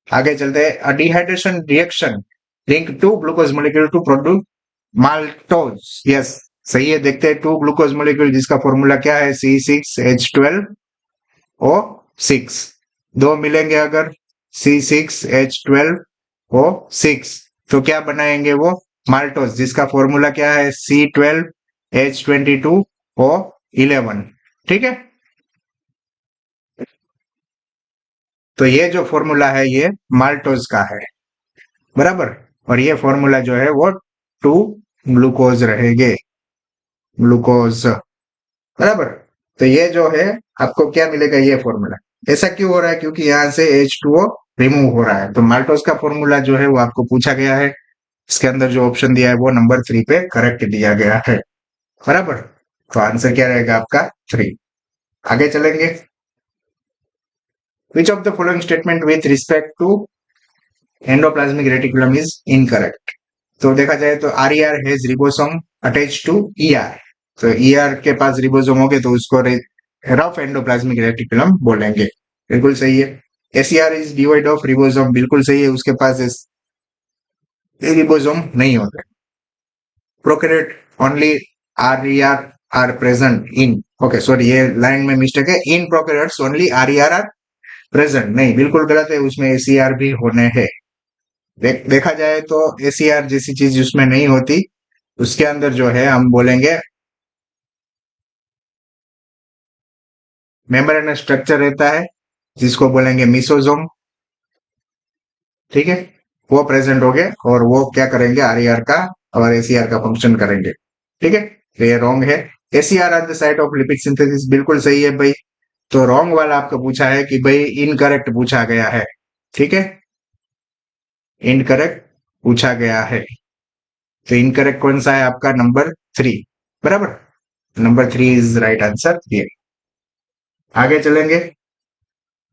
आगे चलते हैं। A dehydration reaction link two glucose molecule to produce maltose, yes, सही है। देखते हैं, टू ग्लूकोज मोलिक्यूल जिसका फॉर्मूला क्या है? C6H12O6, दो मिलेंगे अगर, C6H12O6, तो क्या बनाएंगे वो? माल्टोज, जिसका फॉर्मूला क्या है? C12H22O11। ठीक है, तो ये जो फॉर्मूला है ये माल्टोज का है, बराबर। और ये फॉर्मूला जो है वो टू ग्लूकोज रहेंगे, ग्लूकोज, बराबर। तो ये जो है आपको क्या मिलेगा? ये फॉर्मूला। ऐसा क्यों हो रहा है? क्योंकि यहाँ से H2O रिमूव हो रहा है, तो माल्टोज का फॉर्मूला जो है वो आपको पूछा गया है। इसके अंदर जो ऑप्शन दिया है वो नंबर 3 पे करेक्ट दिया गया है, बराबर। तो आंसर क्या रहेगा आपका? 3। आगे चलेंगे। Which of the following statement with respect to endoplasmic reticulum is incorrect? तो देखा जाए तो RER has ribosome attach to ER, तो ER के पास रिबोसोम होंगे तो उसको रफ एंडोप्लाज्मिक रेटिकुलम बोलेंगे, बिल्कुल सही है। SER is devoid of ribosome, बिल्कुल सही है, उसके पास रिबोसोम नहीं होते। Prokaryote only RER are present in, okay sorry, ये लाइन में मिस्टेक है, in prokaryotes only RER are present, नहीं, बिल्कुल गलत है, उसमें SER भी होने हैं। देखा जाए तो SER जैसी चीज उसमें नहीं होती, उसके अंदर जो है हम बोलेंगे मेम्ब्रेन स्ट्रक्चर रहता है, जिसको बोलेंगे मिसोजोम। ठीक है, वो प्रेजेंट हो गए और वो क्या करेंगे? RER का और SER का फंक्शन करेंगे। ठीक है, तो ये रॉन्ग है। SER at the site of lipid synthesis, बिल्कुल सही है भाई। तो रॉन्ग वाला आपको पूछा है कि भाई इनकरेक्ट पूछा गया है। ठीक है, इनकरेक्ट पूछा गया है, तो इनकरेक्ट कौन सा है आपका? नंबर 3, बराबर। नंबर 3 इज राइट आंसर ये। आगे चलेंगे।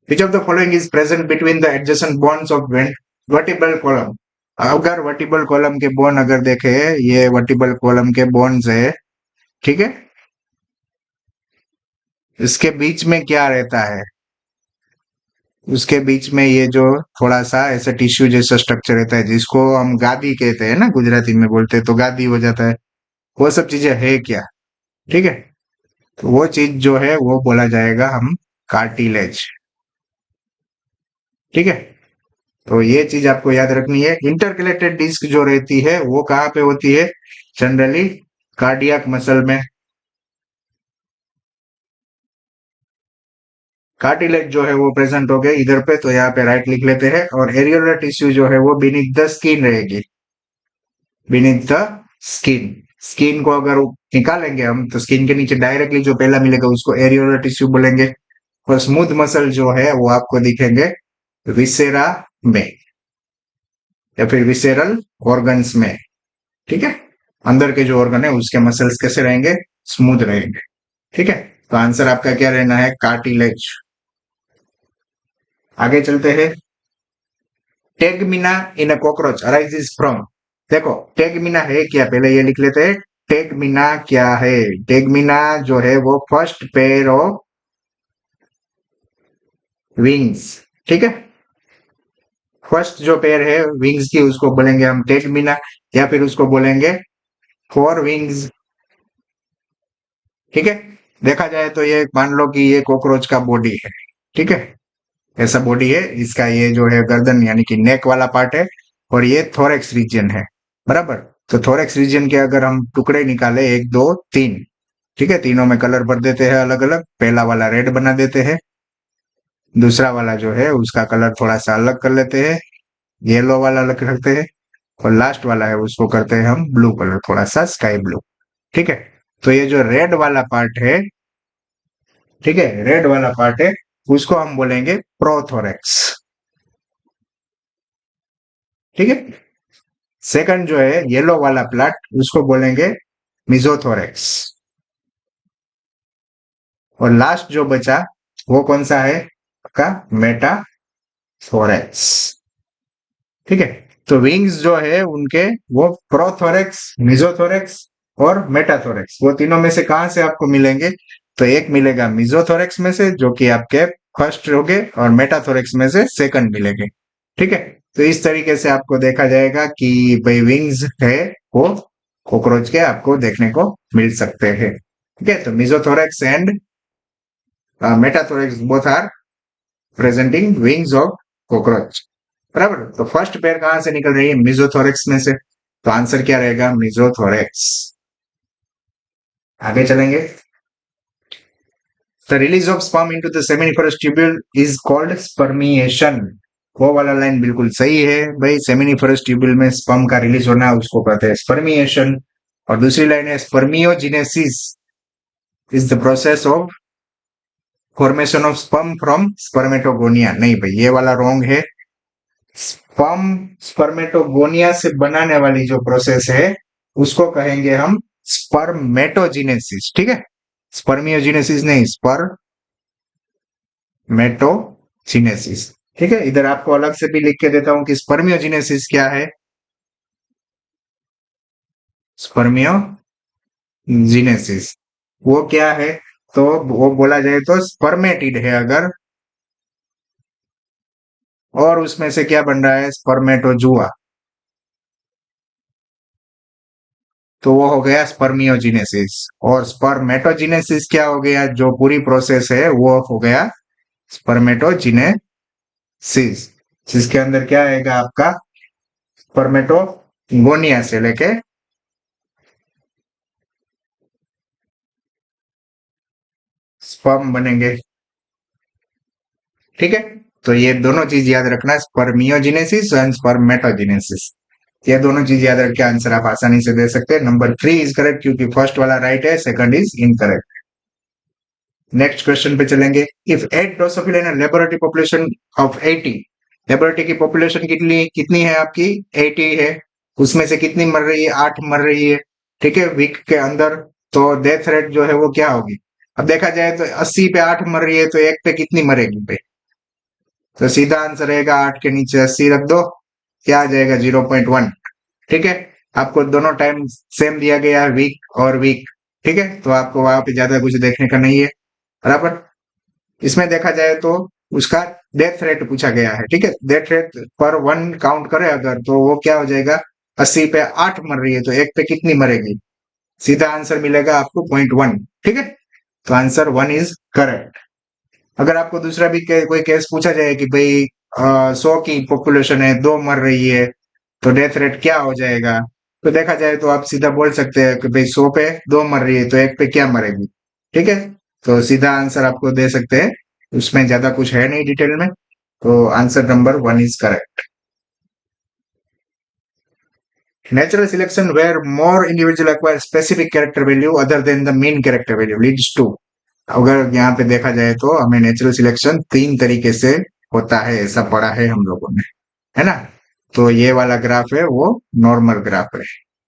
Which of the following is present between the adjacent bonds of vertebral column? अगर वर्टिबल कॉलम के बॉन्ड अगर देखे, ये वर्टिबल कॉलम के बॉन्ड्स है, ठीक है, इसके बीच में क्या रहता है, उसके बीच में ये जो थोड़ा सा ऐसा टिश्यू जैसा स्ट्रक्चर रहता है जिसको हम गादी कहते हैं ना, गुजराती में बोलते हैं तो गादी हो जाता है, वो सब चीजें है क्या? ठीक है, तो वो चीज जो है वो बोला जाएगा हम कार्टिलेज। ठीक है, तो ये चीज आपको याद रखनी है। इंटरकलेटेड डिस्क जो रहती है वो कहाँ पे होती है? जनरली कार्डियक मसल में। कार्टिलेज जो है वो प्रेजेंट हो गए इधर पे, तो यहाँ पे राइट लिख लेते हैं। और एरियोलर टिश्यू जो है वो बीनीथ द स्किन रहेगी, बीनीथ द स्किन। स्किन को अगर निकालेंगे हम तो स्किन के नीचे डायरेक्टली जो पहला मिलेगा उसको एरियोलर टिश्यू बोलेंगे। और स्मूथ मसल जो है वो आपको दिखेंगे विसेरा में या फिर विसेरल ऑर्गन्स में। ठीक है, अंदर के जो ऑर्गन है उसके मसल्स कैसे रहेंगे? स्मूथ रहेंगे। ठीक है, तो आंसर आपका क्या रहना है? कार्टिलेज। आगे चलते हैं। टेगमिना इन अ कॉकरोच अराइजेस फ्रॉम। देखो टेगमिना है क्या, पहले ये लिख लेते हैं। टेगमिना क्या है? टेगमिना जो है वो फर्स्ट पेयर ऑफ विंग्स। ठीक है, फर्स्ट जो पेयर है विंग्स की उसको बोलेंगे हम टेगमिना, या फिर उसको बोलेंगे फोर विंग्स। ठीक है, देखा जाए तो ये मान लो कि ये कॉकरोच का बॉडी है। ठीक है, ऐसा बॉडी है इसका, ये जो है गर्दन यानी कि नेक वाला पार्ट है, और ये थोरेक्स रीजन है। बराबर, तो थोरेक्स रीजन के अगर हम टुकड़े निकाले, एक दो तीन, ठीक है, तीनों में कलर भर देते हैं अलग अलग। पहला वाला रेड बना देते हैं, दूसरा वाला जो है उसका कलर थोड़ा सा अलग कर लेते हैं, येलो वाला अलग रखते हैं, और लास्ट वाला है उसको करते हैं हम ब्लू कलर, थोड़ा सा स्काई ब्लू। ठीक है, तो ये जो रेड वाला पार्ट है, ठीक है, रेड वाला पार्ट है, उसको हम बोलेंगे प्रोथोरेक्स। ठीक है, सेकंड जो है येलो वाला प्लाट उसको बोलेंगे मिजोथोरेक्स। और लास्ट जो बचा वो कौन सा है आपका? मेटाथोरेक्स। ठीक है, तो विंग्स जो है उनके वो प्रोथोरेक्स, मिजोथोरेक्स और मेटाथोरेक्स, वो तीनों में से कहां से आपको मिलेंगे? तो एक मिलेगा मिजोथोरेक्स में से जो कि आपके फर्स्ट हो गए, और मेटाथोरेक्स में से सेकंड मिलेंगे। ठीक है, तो इस तरीके से आपको देखा जाएगा कि भाई विंग्स है वो कॉकरोच के आपको देखने को मिल सकते हैं। ठीक है, तो mesothorax and metathorax both are presenting wings of cockroach. बराबर, तो फर्स्ट पेयर कहां से निकल रही है? मिजोथोरेक्स में से, तो आंसर क्या रहेगा? मिजोथोरेक्स। आगे चलेंगे। The release of sperm into the seminiferous tubule is called spermiation. वो वाला लाइन बिल्कुल सही है भाई, सेमिनिफरस ट्यूब्यूल में स्पर्म का रिलीज होना उसको कहते हैं स्पर्मिएशन। और दूसरी लाइन है spermiogenesis is the process of formation of sperm from spermatogonia. नहीं भाई, ये वाला रॉन्ग है। स्पर्म स्पर्मेटोगोनिया से बनाने वाली जो प्रोसेस है उसको कहेंगे हम स्पर्मेटोजिनेसिस। ठीक है, स्पर्मियोजिनेसिस नहीं, स्पर्मेटोजिनेसिस। ठीक है, इधर आपको अलग से भी लिख के देता हूं कि स्पर्मियोजिनेसिस क्या है। स्पर्मियोजिनेसिस वो क्या है? तो वो बोला जाए तो स्पर्मेटिड है अगर, और उसमें से क्या बन रहा है? स्पर्मेटोजुआ, तो वो हो गया स्पर्मियोजिनेसिस। और स्पर्मेटोजिनेसिस क्या हो गया? जो पूरी प्रोसेस है वो हो गया स्पर्मेटोजिनेसिस, जिसके अंदर क्या आएगा आपका? स्पर्मेटोगोनिया से लेके स्पर्म बनेंगे। ठीक है, तो ये दोनों चीज याद रखना, स्पर्मियोजिनेसिस एंड स्पर्मेटोजिनेसिस। ये दोनों चीज याद रख के आंसर आप आसानी से दे सकते हैं। नंबर 3 इज करेक्ट क्योंकि फर्स्ट वाला राइट है, second is incorrect. Next question पे चलेंगे। If 8 Drosophila in laboratory population of 80, laboratory की पॉपुलेशन कितनी कितनी है आपकी? 80 है, उसमें से कितनी मर रही है? 8 मर रही है। ठीक है, वीक के अंदर, तो डेथ रेट जो है वो क्या होगी? अब देखा जाए तो 80 पे 8 मर रही है, तो एक पे कितनी मरेगी पे? तो सीधा आंसर रहेगा 8 के नीचे 80 रख दो, क्या आ जाएगा? 0.1। ठीक है, आपको दोनों टाइम सेम दिया गया है, वीक और वीक। ठीक है, तो आपको वहां पे ज्यादा कुछ देखने का नहीं है। बराबर। इसमें देखा जाए तो उसका डेथ रेट पूछा गया है, ठीक है। डेथ रेट पर वन काउंट करें अगर, तो वो क्या हो जाएगा, 80 पे 8 मर रही है तो एक पे कितनी मरेगी, सीधा आंसर मिलेगा आपको 0.1, ठीक है। तो आंसर 1 इज करेक्ट। अगर आपको दूसरा भी कोई केस पूछा जाए कि भाई 100 की पॉपुलेशन है, 2 मर रही है, तो डेथ रेट क्या हो जाएगा, तो देखा जाए तो आप सीधा बोल सकते हैं कि भाई 100 पे 2 मर रही है तो एक पे क्या मरेगी, ठीक है। तो सीधा आंसर आपको दे सकते हैं, उसमें ज्यादा कुछ है नहीं डिटेल में। तो answer number 1 is correct. Natural selection where more individual acquire specific character value other than the main character value leads to। अगर यहाँ पे देखा जाए तो हमें नेचुरल सिलेक्शन 3 तरीके से होता है, ऐसा पढ़ा है हम लोगों ने, है ना। तो ये वाला ग्राफ है वो नॉर्मल ग्राफ है,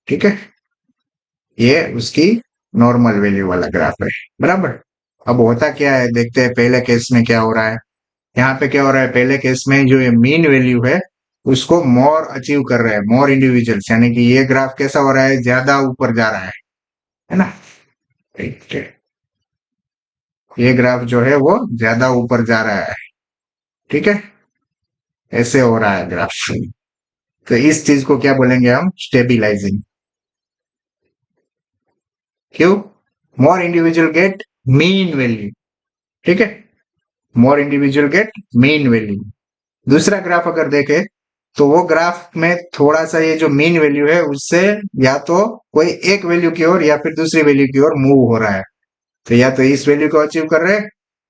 ठीक है। ये उसकी नॉर्मल वैल्यू वाला ग्राफ है, बराबर। अब होता क्या है देखते हैं पहले केस में क्या हो रहा है। यहाँ पे क्या हो रहा है, पहले केस में जो ये मीन वैल्यू है उसको मोर अचीव कर रहे हैं, मोर इंडिविजुअल्स, यानी कि ये ग्राफ कैसा हो रहा है, ज्यादा ऊपर जा रहा है ना। ठीक है, ये ग्राफ जो है वो ज्यादा ऊपर जा रहा है, ठीक है। ऐसे हो रहा है ग्राफ। तो इस चीज को क्या बोलेंगे हम, स्टेबिलाईजिंग। क्यों, more individual get mean value, ठीक है। More individual get mean value. दूसरा ग्राफ अगर देखें तो वो ग्राफ में थोड़ा सा ये जो मीन वैल्यू है उससे या तो कोई एक वैल्यू की ओर या फिर दूसरी वैल्यू की ओर मूव हो रहा है। तो या तो इस वैल्यू को अचीव कर रहे हैं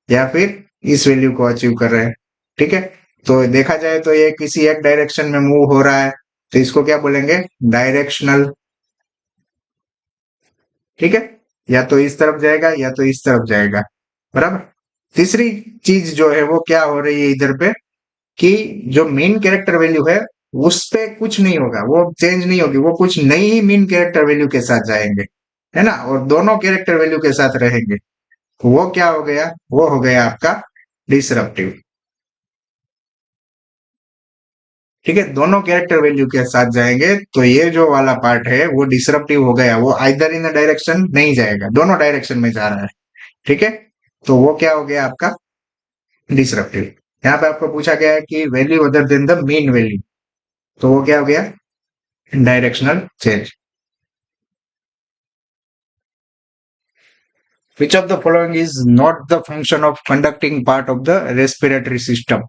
या फिर इस वैल्यू को अचीव कर रहे हैं, ठीक है। तो देखा जाए तो ये किसी एक डायरेक्शन में मूव हो रहा है, तो इसको क्या बोलेंगे, डायरेक्शनल, ठीक है। या तो इस तरफ जाएगा या तो इस तरफ जाएगा, बराबर। तीसरी चीज जो है वो क्या हो रही है इधर पे, कि जो मेन कैरेक्टर वैल्यू है उस पे कुछ नहीं होगा, वो चेंज नहीं होगी, वो कुछ नई ही मेन कैरेक्टर वैल्यू के साथ जाएंगे, है ना, और दोनों कैरेक्टर वैल्यू के साथ रहेंगे। तो वो क्या हो गया, वो हो गया आपका डिसरप्टिव, ठीक है। दोनों कैरेक्टर वैल्यू के साथ जाएंगे तो ये जो वाला पार्ट है वो डिसरप्टिव हो गया, वो आइदर इन द डायरेक्शन नहीं जाएगा, दोनों डायरेक्शन में जा रहा है, ठीक है। तो वो क्या हो गया आपका डिसरप्टिव। यहाँ पे आपको पूछा गया है कि value other than the mean value, तो वो क्या हो गया, directional change. Which of the following is not the function of conducting part of the respiratory system?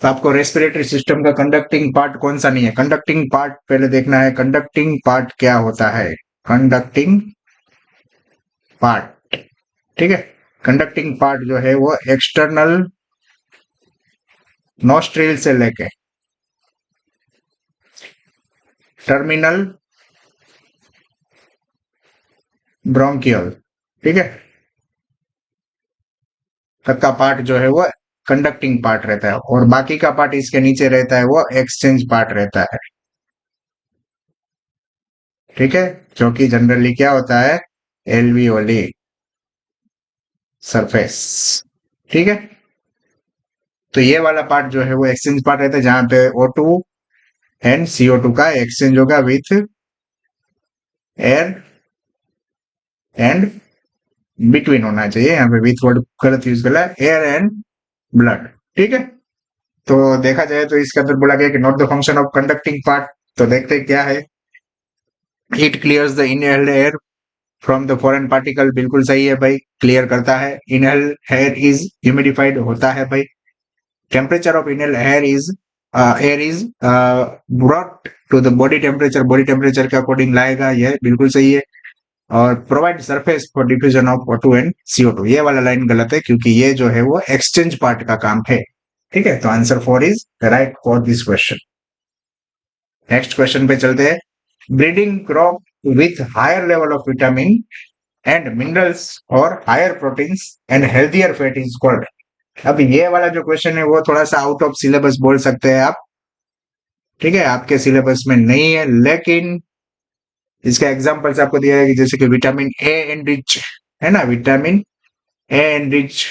तो आपको रेस्पिरेटरी सिस्टम का कंडक्टिंग पार्ट कौन सा नहीं है, कंडक्टिंग पार्ट पहले देखना है, कंडक्टिंग पार्ट क्या होता है, कंडक्टिंग पार्ट, ठीक है। कंडक्टिंग पार्ट जो है वो एक्सटर्नल नोस्ट्रिल से लेके टर्मिनल ब्रोंकियल, ठीक है, तक का पार्ट जो है वो कंडक्टिंग पार्ट रहता है, और बाकी का पार्ट इसके नीचे रहता है वो एक्सचेंज पार्ट रहता है, ठीक है। जो कि जनरली क्या होता है, एल्वियोली सरफेस, ठीक है। तो ये वाला पार्ट जो है वो एक्सचेंज पार्ट रहता है, जहां पे O2 एंड CO2 का एक्सचेंज होगा विथ एयर एंड बिटवीन होना चाहिए, यहाँ पे विथ वर्ड गलत यूज कर एयर एंड ब्लड, ठीक है। तो देखा जाए तो इसके अंदर बोला गया कि not the function of conducting part, तो देखते क्या है, it clears the inhaled air from the foreign particle, बिल्कुल सही है भाई, क्लियर करता है। इनहेल्ड एयर इज ह्यूमिडिफाइड होता है भाई। Temperature of inhaled air is brought to the body temperature के अकॉर्डिंग लाएगा, यह बिल्कुल सही है। और provide surface for diffusion of O2 and CO2, ये वाला लाइन गलत है क्योंकि ये जो है वो एक्सचेंज पार्ट का काम है, ठीक है। तो answer 4 is right for this question. Next question पे चलते हैं। Breeding crop with higher level of vitamin and minerals और higher proteins and healthier fat is called. अब ये वाला जो क्वेश्चन है वो थोड़ा सा आउट ऑफ सिलेबस बोल सकते हैं आप, ठीक है, आपके सिलेबस में नहीं है, लेकिन इसका एग्जांपल्स आपको दिया है कि जैसे कि विटामिन ए एनरिच, है ना, विटामिन ए एनरिच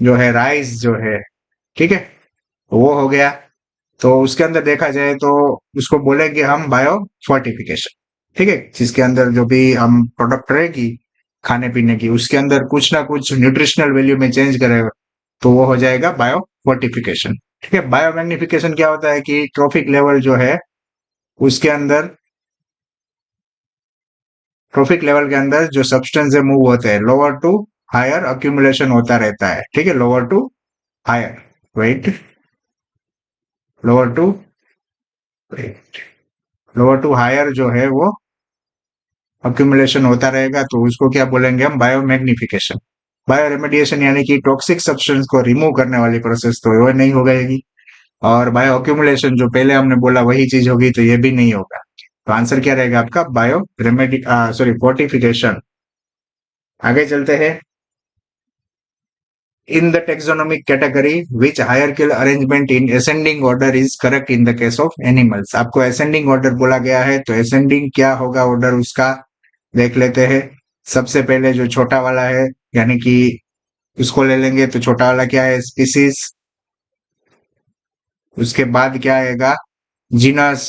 जो है राइस जो है, ठीक है, वो हो गया। तो उसके अंदर देखा जाए तो उसको बोलेंगे हम बायो फोर्टिफिकेशन, ठीक है, जिसके अंदर जो भी हम प्रोडक्ट रहेगी खाने पीने की, उसके अंदर कुछ ना कुछ न्यूट्रिशनल वैल्यू में चेंज करेगा तो वो हो जाएगा बायो फोर्टिफिकेशन। ठीक है, बायो मैग्निफिकेशन क्या होता है कि ट्रॉफिक लेवल जो है उसके अंदर, ट्रॉफिक लेवल के अंदर जो सब्सटेंस है मूव होते हैं, लोअर टू हायर अक्यूमुलेशन होता रहता है। ठीक है, lower to higher, wait, lower to lower to higher जो है वो अक्यूमुलेशन होता रहेगा, तो उसको क्या बोलेंगे हम, बायो मैग्निफिकेशन। बायो रेमेडिएशन यानी कि टॉक्सिक सब्सटेंस को रिमूव करने वाली प्रोसेस तो वो नहीं हो गएगी, और बायो अक्यूमुलेशन जो पहले हमने बोला वही चीज होगी, तो ये भी नहीं होगा। तो आंसर क्या रहेगा आपका, बायो रेमेडी सॉरी फोर्टिफिकेशन। आगे चलते हैं। In the taxonomic category which hierarchical arrangement in ascending order is correct in the case of animals. आपको असेंडिंग ऑर्डर बोला गया है, तो असेंडिंग क्या होगा ऑर्डर उसका, देख लेते हैं। सबसे पहले जो छोटा वाला है, यानी कि उसको ले लेंगे, तो छोटा वाला क्या है, स्पीसीज। उसके बाद क्या आएगा, जीनस।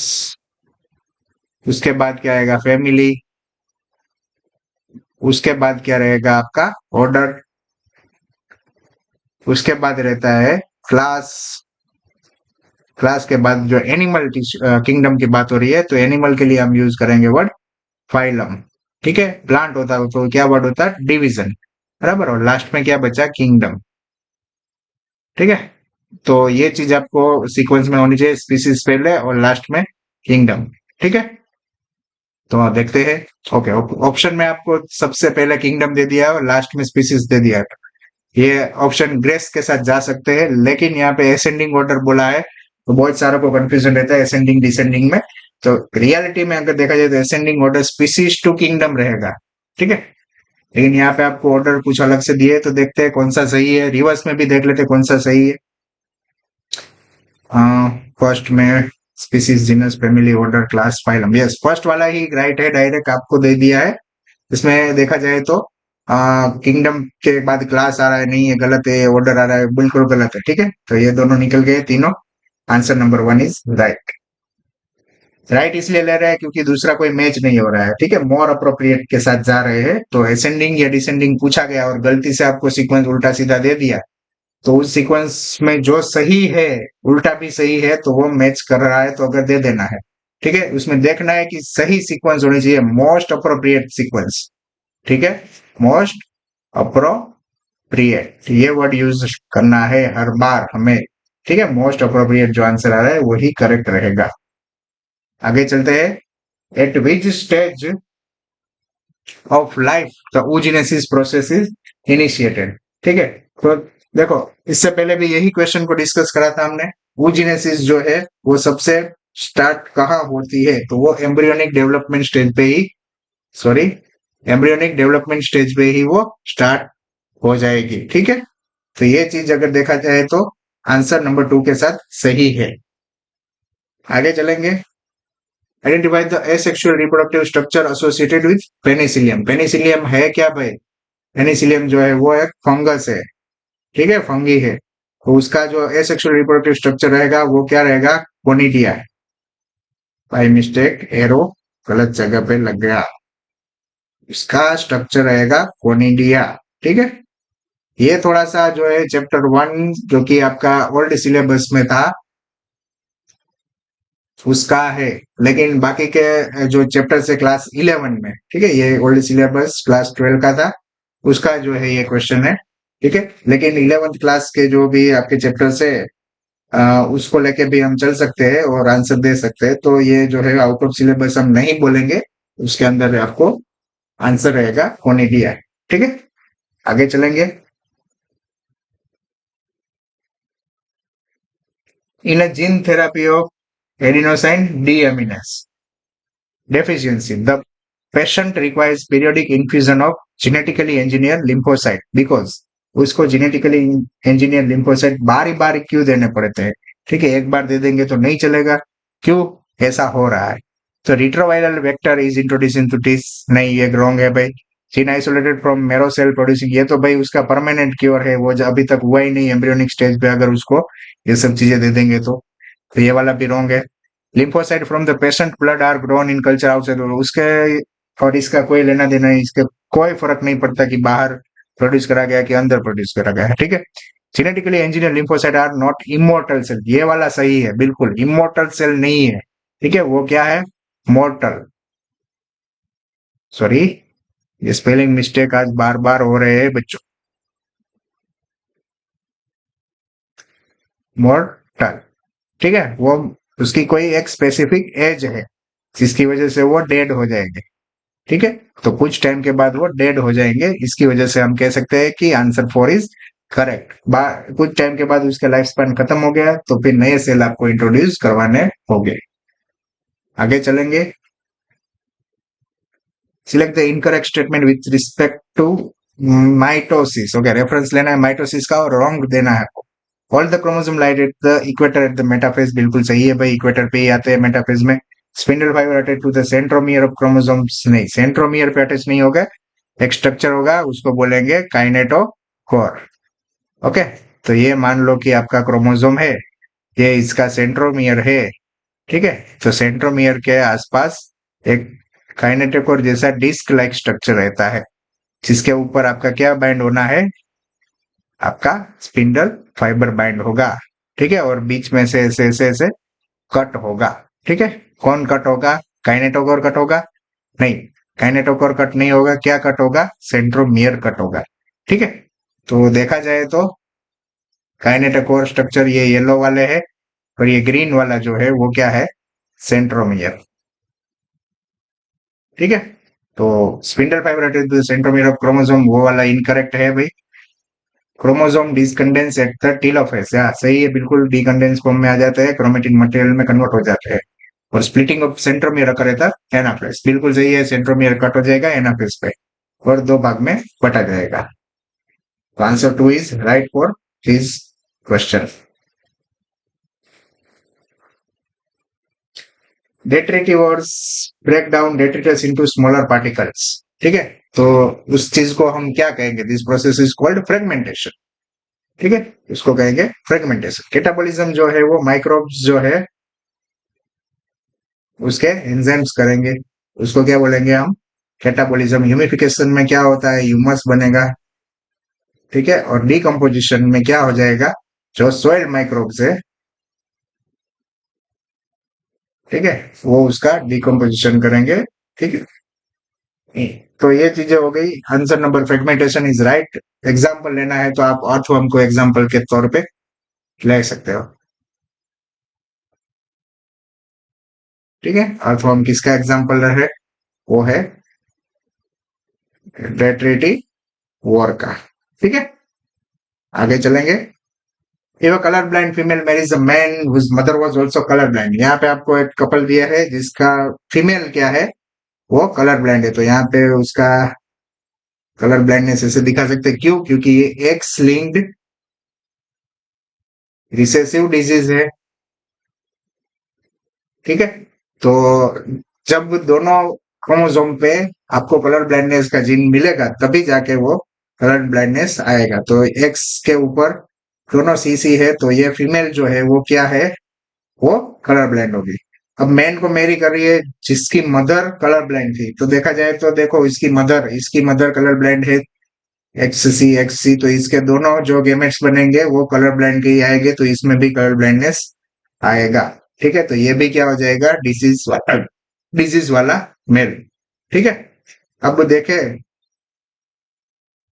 उसके बाद क्या आएगा, फैमिली। उसके बाद क्या रहेगा आपका, ऑर्डर। उसके बाद रहता है क्लास। क्लास के बाद जो एनिमल किंगडम की बात हो रही है, तो एनिमल के लिए हम यूज करेंगे वर्ड फाइलम। ठीक है, प्लांट होता है तो क्या वर्ड होता है, डिवीजन, बराबर। और लास्ट में क्या बचा, किंगडम। ठीक है, तो ये चीज आपको सीक्वेंस में होनी चाहिए, स्पीसीज पहले और लास्ट में किंगडम। ठीक है, तो देखते हैं। ओके, ऑप्शन में आपको सबसे पहले किंगडम दे दिया है और लास्ट में स्पीसीज दे दिया है। ये ऑप्शन ग्रेस के साथ जा सकते हैं, लेकिन यहाँ पे असेंडिंग ऑर्डर बोला है, तो बहुत सारों को कंफ्यूजन रहता है असेंडिंग डिसेंडिंग में। तो रियलिटी में अगर देखा जाए तो ascending order species to kingdom रहेगा। ठीक है, लेकिन यहाँ पे आपको ऑर्डर कुछ अलग से दिए, तो देखते हैं कौन सा सही है। रिवर्स में भी देख लेते हैं कौन सा सही है। फर्स्ट में species, genus, family, order, class, phylum. Yes, first वाला ही राइट है, डायरेक्ट आपको दे दिया है। इसमें देखा जाए तो किंगडम के बाद क्लास आ रहा है, नहीं है, गलत है। ऑर्डर आ रहा है, बिल्कुल गलत है। ठीक है, तो ये दोनों निकल गए तीनों। Answer number 1 is right. Right इसलिए ले रहे हैं क्योंकि दूसरा कोई मैच नहीं हो रहा है। ठीक है, मोर अप्रोप्रिएट के साथ जा रहे हैं, तो असेंडिंग या डिसेंडिंग पूछा गया और गलती से आपको सीक्वेंस उल्टा सीधा दे दिया, तो उस सीक्वेंस में जो सही है उल्टा भी सही है, तो वो मैच कर रहा है, तो अगर दे देना है। ठीक है, उसमें देखना है कि सही सीक्वेंस होनी चाहिए, मोस्ट अप्रोप्रिएट सीक्वेंस। ठीक है, मोस्ट अप्रोप्रिएट, ये वर्ड यूज करना है हर बार हमें। ठीक है, मोस्ट अप्रोप्रिएट जो आंसर आ रहा है वही करेक्ट रहेगा। आगे चलते हैं। Eight which stage of life the oogenesis process is initiated. ठीक है, तो देखो, इससे पहले भी यही क्वेश्चन को डिस्कस करा था हमने। oogenesis जो है वो सबसे स्टार्ट कहाँ होती है, तो वो एम्ब्रियोनिक डेवलपमेंट स्टेज पे ही, सॉरी, एम्ब्रियोनिक डेवलपमेंट स्टेज पे ही वो स्टार्ट हो जाएगी। ठीक है, तो ये चीज अगर देखा जाए तो आंसर नंबर 2 के साथ सही है। आगे चलेंगे। Identify the asexual reproductive structure associated with Penicillium. Penicillium है क्या भाई, पेनिसिलियम जो है वो एक फंगस है। ठीक है, फंगी है, तो उसका जो एसेक्सुअल रिप्रोडक्टिव स्ट्रक्चर रहेगा वो क्या रहेगा, कोनिडिया। बाय मिस्टेक एरो गलत जगह पे लग गया, इसका स्ट्रक्चर रहेगा कोनिडिया। ठीक है, ये थोड़ा सा जो है चैप्टर 1 जो कि आपका ओल्ड सिलेबस में था उसका है, लेकिन बाकी के जो चैप्टर से क्लास 11 में, ठीक है, ये ओल्ड सिलेबस क्लास 12 का था, उसका जो है ये क्वेश्चन है। ठीक है, लेकिन 11th क्लास के जो भी आपके चैप्टर से उसको लेके भी हम चल सकते हैं और आंसर दे सकते हैं, तो ये जो है आउट ऑफ सिलेबस हम नहीं बोलेंगे, उसके अंदर आपको आंसर रहेगा कोनिडिया। ठीक है, आगे चलेंगे। In a gene therapy of adenosine deaminase deficiency, the patient requires periodic infusion of genetically engineered lymphocyte because उसको जेनेटिकली इंजीनियर लिम्फोसाइट बारी बारी क्यों देने पड़ते हैं। ठीक है, एक बार दे देंगे तो नहीं चलेगा, क्यों ऐसा हो रहा है। तो retroviral vector is introduce into this, नहीं ये रॉन्ग है भाई। Gene isolated from marrow cell producing, ये तो भाई उसका परमानेंट क्योर है, वो अभी तक हुआ ही नहीं एम्ब्रियोनिक स्टेज पे, अगर उसको ये सब चीजें दे देंगे तो ये वाला भी रॉन्ग है। Lymphocyte from the patient blood are grown in culture outside, उसके और इसका कोई लेना देना नहीं, इसका कोई फर्क नहीं पड़ता कि बाहर प्रोड्यूस करा गया कि अंदर प्रोड्यूस करा गया है, ठीक है। Genetically engineer lymphocyte are not immortal cell, ये वाला सही है, बिल्कुल इमोर्टल सेल नहीं है, ठीक है। वो क्या है, मोर्टल। सॉरी, ये स्पेलिंग मिस्टेक आज बार बार हो रहे हैं बच्चों। मोर्टल, ठीक है। वो उसकी कोई एक स्पेसिफिक एज है जिसकी वजह से वो डेड हो जाएंगे, ठीक है। तो कुछ टाइम के बाद वो डेड हो जाएंगे, इसकी वजह से हम कह सकते हैं कि आंसर 4 इज करेक्ट। कुछ टाइम के बाद उसका लाइफ स्पैन खत्म हो गया तो फिर नए सेल आपको इंट्रोड्यूस करवाने होंगे। आगे चलेंगे। Select the incorrect statement with respect to mitosis. Okay, reference लेना है माइटोसिस का और रॉन्ग देना है। All the chromosome light at the equator at the metaphase, बिल्कुल सही है भाई, इक्वेटर पे ही आते हैं मेटाफेज में। Spindle fibre attach to the centromere of chromosomes, नहीं सेंट्रोमियर पे अटैच नहीं होगा, एक स्ट्रक्चर होगा उसको बोलेंगे काइनेटोकोर। ओके, तो ये मान लो कि आपका क्रोमोसोम है, ये इसका सेंट्रोमियर है, ठीक है। तो सेंट्रोमियर के आसपास एक काइनेटोकोर जैसा डिस्क लाइक स्ट्रक्चर रहता है, जिसके ऊपर आपका क्या बाइंड होना है, आपका स्पिंडल फाइबर बाइंड होगा, ठीक है। और बीच में से ऐसे ऐसे ऐसे कट होगा, ठीक है। कौन कट होगा, काइनेटोकोर कट होगा? नहीं, काइनेटोकोर कट नहीं होगा, क्या कट होगा, सेंट्रोमियर कट होगा, ठीक है। तो देखा जाए तो काइनेटोकोर स्ट्रक्चर ये येलो वाले है, और ये ग्रीन वाला जो है वो क्या है, सेंट्रोमियर, ठीक है। तो spindle fibre attach centromere of chromosome वो वाला इनकरेक्ट है भाई। क्रोमोसोम डिसकंडेंस एट द टेलोफेज, सही है बिल्कुल, डिकंडेंस फॉर्म में आ जाते हैं, क्रोमेटिन मटेरियल में कन्वर्ट हो जाते हैं। और स्प्लिटिंग ऑफ सेंट्रोमियर अकर रहता है एनाफेज, बिल्कुल सही है, सेंट्रोमियर कट हो जाएगा एनाफेज पे और दो भाग में बटा जाएगा। तो answer 2 is right for this question. Detritivores break down detritus into smaller particles, ठीक है। तो उस चीज को हम क्या कहेंगे, this process is called fragmentation, ठीक है। इसको कहेंगे फ्रेगमेंटेशन। कैटाबॉलिज्म जो है वो माइक्रोब्स जो है उसके एंजाइम्स करेंगे, उसको क्या बोलेंगे हम, कैटाबॉलिज्म। ह्यूमिफिकेशन में क्या होता है, ह्यूमस बनेगा, ठीक है। और डिकम्पोजिशन में क्या हो जाएगा, जो सॉइल माइक्रोब्स है, ठीक है, वो उसका डिकम्पोजिशन करेंगे, ठीक है। तो ये चीजें हो गई। Answer number fragmentation is right. Example लेना है तो आप अर्थवर्म को एग्जाम्पल के तौर पे ले सकते हो, ठीक है। अर्थवर्म किसका एग्जाम्पल है, वो है डेट्रिटी वॉर का, ठीक है। आगे चलेंगे। ये colour blind female marries a man whose mother was also colour blind. यहाँ पे आपको एक कपल दिया है जिसका फीमेल क्या है, वो कलर ब्लाइंड है। तो यहाँ पे उसका कलर ब्लाइंडनेस ऐसे दिखा सकते हैं, क्यों, क्योंकि ये एक्स लिंक्ड रिसेसिव डिजीज है, ठीक है। तो जब दोनों क्रोमोसोम पे आपको कलर ब्लाइंडनेस का जीन मिलेगा तभी जाके वो कलर ब्लाइंडनेस आएगा। तो एक्स के ऊपर दोनों सीसी है, तो ये फीमेल जो है वो क्या है, वो कलर ब्लाइंड होगी। अब मैन को मैरी कर रही है जिसकी मदर कलर ब्लाइंड थी, तो देखा जाए तो देखो इसकी मदर कलर ब्लाइंड है, एक्स सी, तो इसके दोनों जो गेमेट्स बनेंगे वो कलर ब्लाइंड के ही आएंगे, तो इसमें भी कलर ब्लाइंडनेस आएगा, ठीक है। तो ये भी क्या हो जाएगा, डिजीज वाला मेल, ठीक है। अब देखे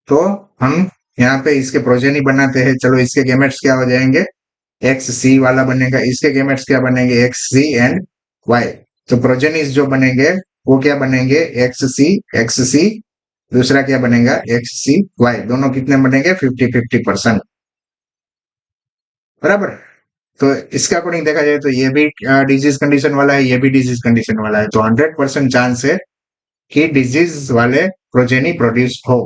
तो हम यहाँ पे इसके प्रोजेनी बनाते हैं। चलो, इसके गेमेट्स क्या हो जाएंगे, एक्स सी वाला बनेगा, इसके गेमेट्स क्या बनेंगे, एक्स सी एंड वाई। तो प्रोजेनिस जो बनेंगे वो क्या बनेंगे, एक्स सी, दूसरा क्या बनेगा, एक्स सी वाई, दोनों कितने बनेंगे, 50-50%, बराबर। तो इसके अकॉर्डिंग देखा जाए तो ये भी डिजीज कंडीशन वाला है, ये भी डिजीज कंडीशन वाला है, तो 100% चांस है कि डिजीज वाले प्रोजेनी प्रोड्यूस हो,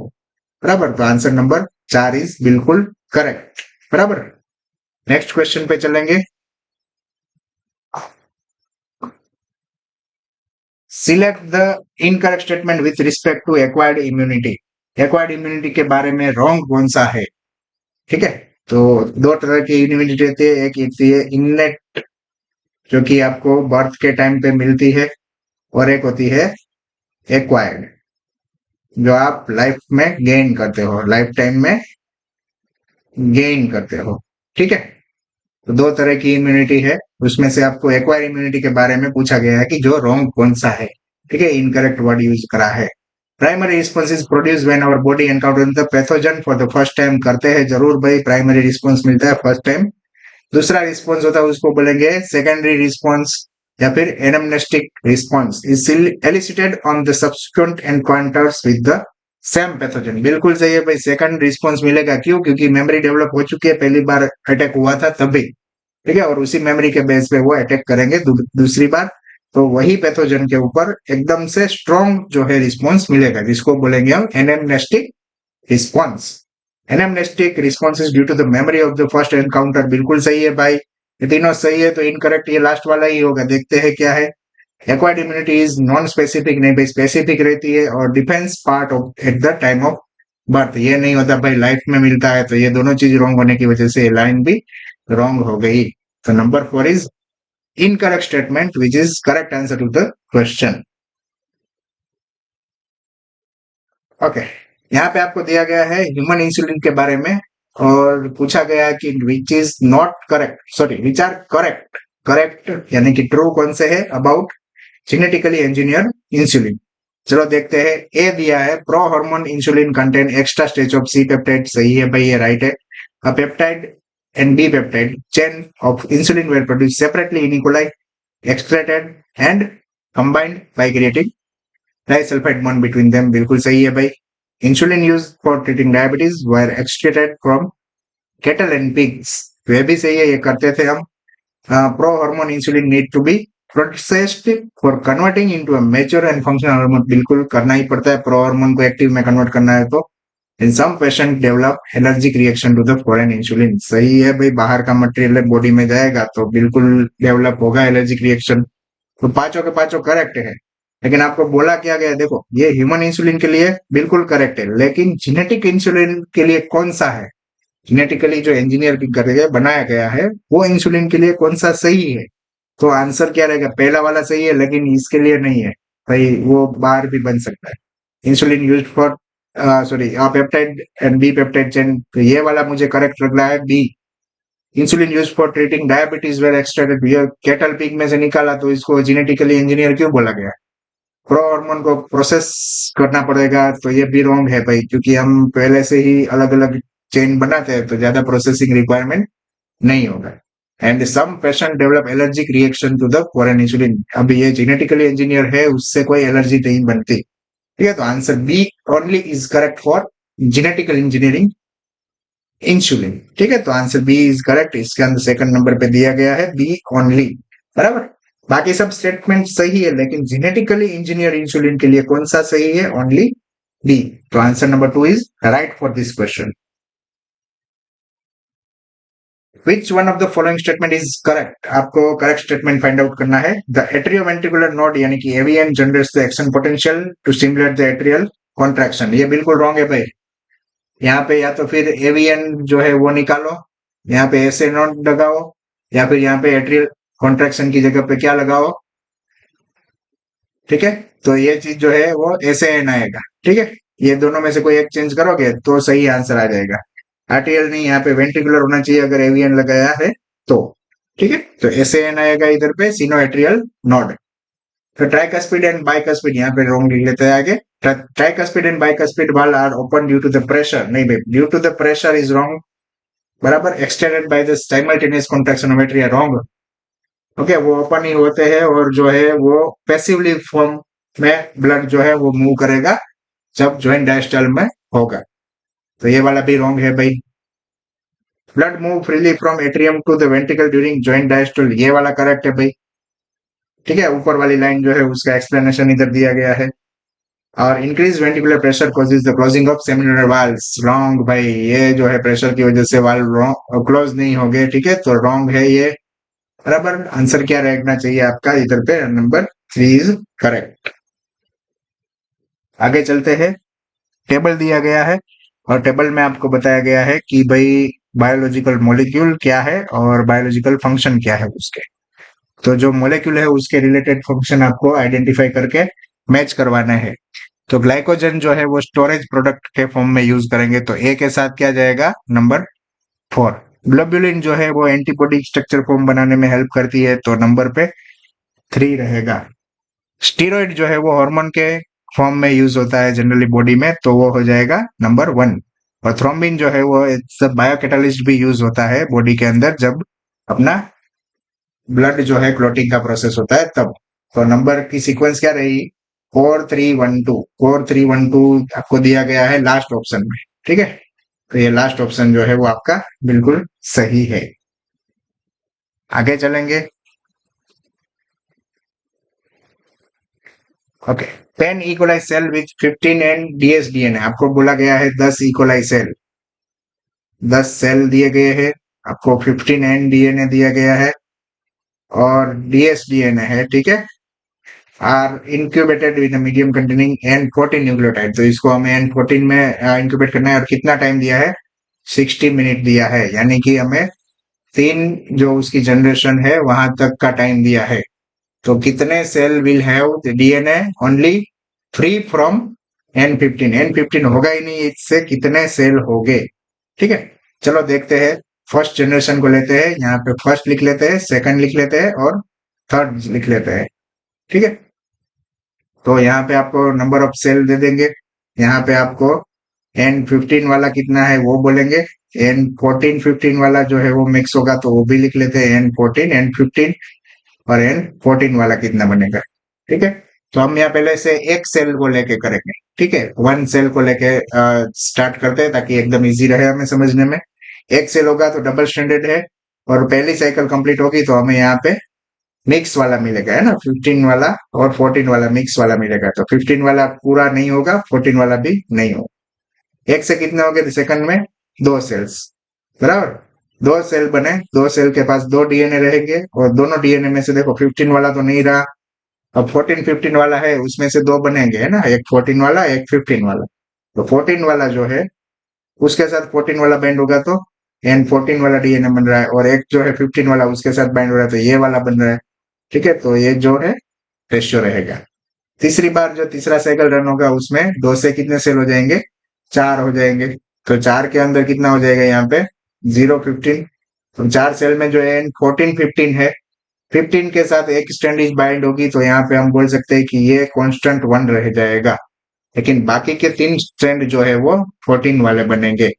बराबर। तो आंसर नंबर 4 इज बिल्कुल करेक्ट, बराबर। नेक्स्ट क्वेश्चन पे चलेंगे। Select the incorrect statement with respect to acquired immunity. Acquired immunity के बारे में रॉन्ग कौन सा है, ठीक है। तो दो तरह की इम्यूनिटी रहती है, एक होती है इननेट जो कि आपको बर्थ के टाइम पे मिलती है, और एक होती है एक्वायर्ड, जो आप लाइफ में गेन करते हो, लाइफ टाइम में गेन करते हो। ठीक है, तो दो तरह की इम्यूनिटी है, उसमें से आपको एक्वायर इम्यूनिटी के बारे में पूछा गया है कि जो रॉन्ग कौन सा है। ठीक है, इनकरेक्ट वर्ड यूज करा है। Primary response is produce when our body encounter the pathogen for the first time. करते हैं जरूर भाई, प्राइमरी रिस्पॉन्स मिलता है फर्स्ट टाइम। दूसरा रिस्पॉन्स होता है उसको बोलेंगे सेकेंडरी रिस्पॉन्स या फिर anamnestic response is elicited on the subsequent encounters with the same pathogen. बिल्कुल सही है भाई, सेकंड रिस्पॉन्स मिलेगा। क्यों? क्योंकि मेमोरी डेवलप हो चुकी है, पहली बार अटैक हुआ था तभी। ठीक है, और उसी मेमोरी के बेस पे वो अटैक करेंगे दूसरी बार, तो वही पैथोजन के ऊपर एकदम से स्ट्रॉन्ग जो है रिस्पॉन्स मिलेगा, जिसको बोलेंगे हम anamnestic response. Anamnestic response is due to the memory of the first encounter. बिल्कुल सही है भाई, ये तीनों सही है, तो इनकरेक्ट ये लास्ट वाला ही होगा। देखते हैं क्या है। Acquired immunity is non specific, नहीं भाई स्पेसिफिक रहती है, और defence part of at the time of birth, ये नहीं होता भाई, लाइफ में मिलता है। तो ये दोनों चीज रॉन्ग होने की वजह से लाइन भी रॉन्ग हो गई। तो number 4 is incorrect statement which is correct answer to the question. Okay, यहाँ पे आपको दिया गया है ह्यूमन इंसुलिन के बारे में, और पूछा गया है कि which is not correct, sorry which are correct, correct यानी कि ट्रू कौन से है अबाउट जेनेटिकली इंजीनियर इंसुलिन। चलो देखते हैं। ए दिया है pro hormone insulin contain extra stage of C peptide, सही है भाई, ये राइट है। A peptide and B peptide chain of insulin were produced separately in E. coli, extracted and combined by creating disulfide bond between them। बिल्कुल सही है भाई। Insulin used for treating diabetes were extracted from cattle and pigs, वे भी सही है, ये करते थे हम। Pro hormone insulin need to be processed for converting into a mature and functional hormone, बिल्कुल करना ही पड़ता है, प्रो हार्मोन को एक्टिव में कन्वर्ट करना है तो। In some patient develop allergic reaction to the foreign insulin, सही है भाई, बाहर का मटेरियल बॉडी में जाएगा तो बिल्कुल डेवलप होगा एलर्जिक रिएक्शन। तो पांचों के पांचों करेक्ट है, लेकिन आपको बोला क्या गया, देखो ये ह्यूमन इंसुलिन के लिए बिल्कुल करेक्ट है, लेकिन जेनेटिक इंसुलिन के लिए कौन सा है, जेनेटिकली जो इंजीनियर करके बनाया गया है वो इंसुलिन के लिए कौन सा सही है। तो आंसर क्या रहेगा, पहला वाला सही है, लेकिन इसके लिए नहीं है भाई, वो बाहर भी बन सकता है। Insulin use for sorry peptide and B peptide chain, तो ये वाला मुझे करेक्ट लग रहा है, B. Insulin use for treating diabetes were extracted, ये कैटल पिग में से निकाला, तो इसको जेनेटिकली इंजीनियर क्यों बोला गया। प्रो हार्मोन को प्रोसेस करना पड़ेगा, तो ये भी रॉन्ग है भाई, क्योंकि हम पहले से ही अलग अलग चेन बनाते हैं, तो ज्यादा प्रोसेसिंग रिक्वायरमेंट नहीं होगा। And some patient develop allergic reaction to the foreign insulin, अभी ये जेनेटिकली इंजीनियर है, उससे कोई एलर्जी नहीं बनती। ठीक है, तो answer B only is correct for genetical engineering insulin. ठीक है, तो आंसर बी इज करेक्ट, इसके अंदर सेकंड नंबर पे दिया गया है बी ओनली, बराबर। बाकी सब स्टेटमेंट सही है, लेकिन जेनेटिकली इंजीनियर इंसुलिन के लिए कौन सा सही है, ओनली बी। तो answer number 2 is right for this question. Which one of the following statement is correct? आपको करेक्ट स्टेटमेंट फाइंड आउट करना है। द एट्रियोवेंट्रिकुलर नोड यानी कि AVN generates the action potential to stimulate the atrial contraction, ये बिल्कुल रॉन्ग है भाई। यहाँ पे या तो फिर एवीएन जो है वो निकालो, यहाँ पे ऐसे नोड लगाओ, या फिर यहाँ पे एट्रियल कॉन्ट्रैक्शन की जगह पे क्या लगाओ। ठीक है, तो ये चीज जो है वो ऐसे एन आएगा। ठीक है, ये दोनों में से कोई एक चेंज करोगे तो सही आंसर आ जाएगा। आरटीएल नहीं, यहाँ पे वेंट्रिकुलर होना चाहिए अगर एवीएन लगाया है तो। ठीक है, तो ऐसे एन आएगा इधर पे सिनो एट्रियल नोड। तो ट्राइकस्पिड एंड बाइकस्पिड यहाँ पे रॉन्ग लिख लेते हैं आगे। Tricuspid and bicuspid valve are open due to the pressure, नहीं भाई, due to the pressure is wrong, बराबर। Extended by the simultaneous contraction of atria, wrong. Okay, वो ओपन ही होते हैं, और जो है वो पैसिवली फॉर्म में ब्लड जो है वो मूव करेगा जब ज्वाइंट डायस्टल में होगा, तो ये वाला भी रॉन्ग है भाई। Blood move freely from atrium to the ventricle during joint diastole, ये वाला करेक्ट है भाई। ठीक है, ऊपर वाली लाइन जो है उसका एक्सप्लेनेशन इधर दिया गया है। और increase ventricular pressure causes the closing of seminal valves, wrong भाई, ये जो है प्रेशर की वजह से वाल्व क्लोज नहीं हो गए। ठीक है, तो रॉन्ग है ये, बराबर। आंसर क्या रहना चाहिए आपका इधर पे, नंबर 3 इज करेक्ट। आगे चलते हैं। टेबल दिया गया है, और टेबल में आपको बताया गया है कि भाई बायोलॉजिकल मॉलिक्यूल क्या है और बायोलॉजिकल फंक्शन क्या है उसके। तो जो मॉलिक्यूल है उसके रिलेटेड फंक्शन आपको आइडेंटिफाई करके मैच करवाना है। तो ग्लाइकोजन जो है वो स्टोरेज प्रोडक्ट के फॉर्म में यूज करेंगे, तो ए के साथ क्या जाएगा, नंबर 4। ग्लोब्युलिन जो है वो एंटीबॉडी स्ट्रक्चर फॉर्म बनाने में हेल्प करती है, तो नंबर पे 3 रहेगा। स्टीरॉइड जो है वो हार्मोन के फॉर्म में यूज होता है जनरली बॉडी में, तो वो हो जाएगा नंबर 1। और थ्रोम्बिन जो है वो सब बायोकैटालिस्ट भी यूज होता है बॉडी के अंदर, जब अपना ब्लड जो है क्लोटिंग का प्रोसेस होता है तब। तो नंबर की सीक्वेंस क्या रही, 4312। 4312 आपको दिया गया है लास्ट ऑप्शन में, ठीक है। तो ये लास्ट ऑप्शन जो है वो आपका बिल्कुल सही है। आगे चलेंगे। Okay, 10 E coli cell with 15 and dsDNA। आपको बोला गया है 10 इकोलाई सेल, 10 सेल दिए गए हैं आपको, 15 एंड डीएनए दिया गया है और dsDNA है, ठीक है। Are incubated with medium containing N14 nucleotide. तो इसको हमें N14 में इंक्यूबेट करना है, और कितना टाइम दिया है, 60 मिनट दिया है, यानी कि हमें 3 जो उसकी जनरेशन है वहां तक का टाइम दिया है। तो कितने cell will have the DNA only free from N15। N15 होगा ही नहीं, इससे कितने सेल होंगे, ठीक है। चलो देखते हैं। फर्स्ट जनरेशन को लेते हैं, यहाँ पे फर्स्ट लिख लेते हैं, सेकंड लिख लेते हैं और थर्ड लिख लेते हैं, ठीक है। तो यहाँ पे आपको नंबर ऑफ सेल दे देंगे, यहाँ पे आपको N15 वाला कितना है वो बोलेंगे, N14 15 वाला जो है वो मिक्स होगा तो वो भी लिख लेते हैं, N14 N15 और N14 वाला कितना बनेगा, ठीक है। तो हम यहाँ पहले से एक सेल को लेके करेंगे, ठीक है। 1 सेल को लेके स्टार्ट करते हैं ताकि एकदम इजी रहे हमें समझने में। एक सेल होगा तो डबल स्टैंडर्ड है, और पहली साइकिल कंप्लीट होगी तो हमें यहाँ पे मिक्स वाला मिलेगा, है ना, 15 वाला और 14 वाला मिक्स वाला मिलेगा। तो 15 वाला पूरा नहीं होगा, 14 वाला भी नहीं होगा। एक से कितने हो गए सेकंड में, 2 सेल्स, बराबर। 2 सेल बने, 2 सेल के पास 2 डीएनए रहेंगे, और दोनों डीएनए में से देखो 15 वाला तो नहीं रहा, अब 14 15 वाला है, उसमें से 2 बनेंगे, है ना, एक 14 वाला एक 15 वाला। तो 14 वाला जो है उसके साथ 14 वाला बैंड होगा तो N14 वाला डीएनए बन रहा है, और एक जो है 15 वाला उसके साथ बैंड हो रहा है तो ये वाला बन रहा है, ठीक है। तो ये जो है रेशियो रहेगा। तीसरी बार जो तीसरा साइकिल रन होगा उसमें 2 से कितने सेल हो जाएंगे, 4 हो जाएंगे। तो 4 के अंदर कितना हो जाएगा यहाँ पे, 0 15। तो 4 सेल में जो है N14 15 है, 15 के साथ एक स्ट्रैंड बाइंड होगी, तो यहाँ पे हम बोल सकते हैं कि ये कांस्टेंट 1 रह जाएगा, लेकिन बाकी के 3 स्ट्रैंड जो है वो 14 वाले बनेंगे।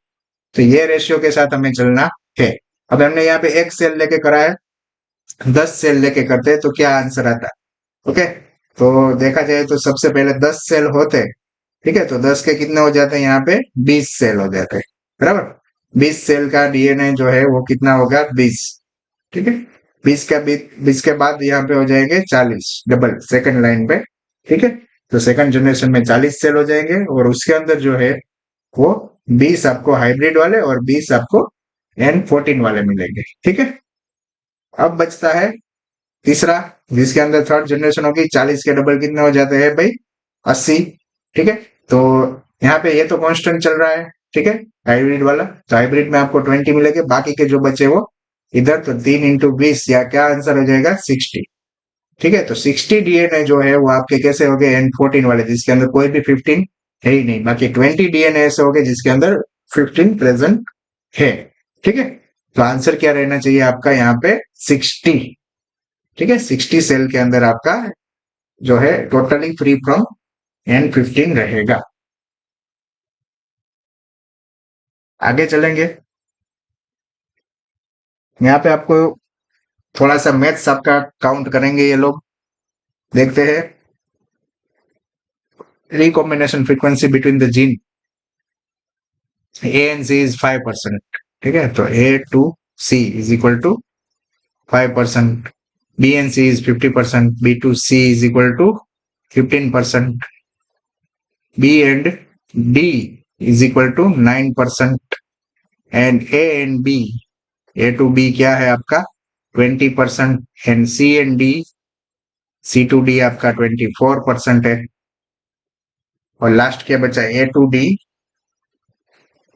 तो ये रेशियो के साथ हमें चलना है। अब हमने यहाँ पे एक सेल लेके करा है, 10 सेल लेके करते हैं तो क्या आंसर आता है। ओके, तो देखा जाए तो सबसे पहले 10 सेल होते, ठीक है। तो 10 के कितने हो जाते हैं, यहाँ पे 20 सेल हो जाते हैं, बराबर। 20 सेल का डीएनए जो है वो कितना होगा, 20, ठीक है। 20 के बाद यहाँ पे हो जाएंगे 40 डबल सेकंड लाइन पे, ठीक है। तो सेकंड जनरेशन में 40 सेल हो जाएंगे, और उसके अंदर जो है वो 20 आपको हाइब्रिड वाले और 20 आपको N14 वाले मिलेंगे, ठीक है। अब बचता है तीसरा, जिसके अंदर थर्ड जनरेशन होगी। 40 के डबल कितने हो जाते हैं भाई, 80, ठीक है। तो यहाँ पे ये तो कांस्टेंट चल रहा है, ठीक है, हाइब्रिड वाला। तो हाइब्रिड में आपको 20 मिलेंगे, बाकी के जो बचे वो इधर, तो 3 इंटू 20 या क्या आंसर हो जाएगा, 60, ठीक है। तो 60 डीएनए जो है वो आपके कैसे हो गए, N14 वाले, जिसके अंदर कोई भी 15 है ही नहीं। बाकी 20 डीएनए ऐसे हो गए जिसके अंदर 15 प्रेजेंट है, ठीक है। तो आंसर क्या रहना चाहिए आपका यहाँ पे, 60, ठीक है। 60 सेल के अंदर आपका जो है टोटली फ्री फ्रॉम N15 रहेगा। आगे चलेंगे। यहाँ पे आपको थोड़ा सा मैथ्स आपका काउंट करेंगे ये लोग, देखते हैं। Recombination frequency between the gene A and C is 5%, ठीक है। तो A to C is equal to 5%, B and C is 50%, B to C is equal to 15%, B and D is equal to 9%, and A and B, A to B क्या है आपका 20%, and C and D, C to D आपका 24% है, और लास्ट क्या बचा A to D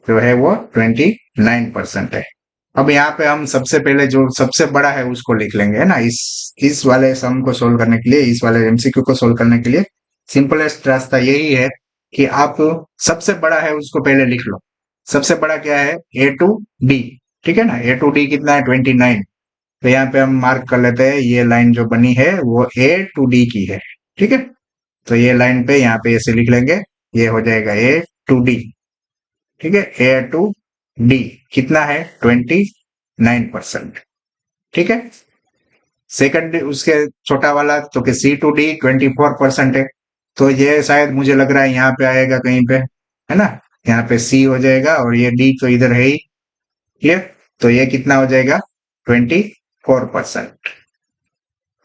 जो है वो 29% है। अब यहाँ पे हम सबसे पहले जो सबसे बड़ा है उसको लिख लेंगे, है ना, इस वाले सम को सोल्व करने के लिए, इस वाले एमसीक्यू को सोल्व करने के लिए सिंपलेस्ट रास्ता यही है कि आप सबसे बड़ा है उसको पहले लिख लो। सबसे बड़ा क्या है, ए टू डी, ठीक है ना। ए टू डी कितना है, 29। तो यहाँ पे हम मार्क कर लेते हैं, ये लाइन जो बनी है वो ए टू डी की है, ठीक है। तो ये लाइन पे यहाँ पे ऐसे लिख लेंगे, ये हो जाएगा ए टू डी, ठीक है। ए टू डी कितना है, 29%, ठीक है। सेकंड उसके छोटा वाला तो कि सी टू डी 24% है। तो ये शायद मुझे लग रहा है यहाँ पे आएगा कहीं पे, है ना। यहाँ पे सी हो जाएगा और ये डी तो इधर है ही, क्लियर। तो ये कितना हो जाएगा, 24%।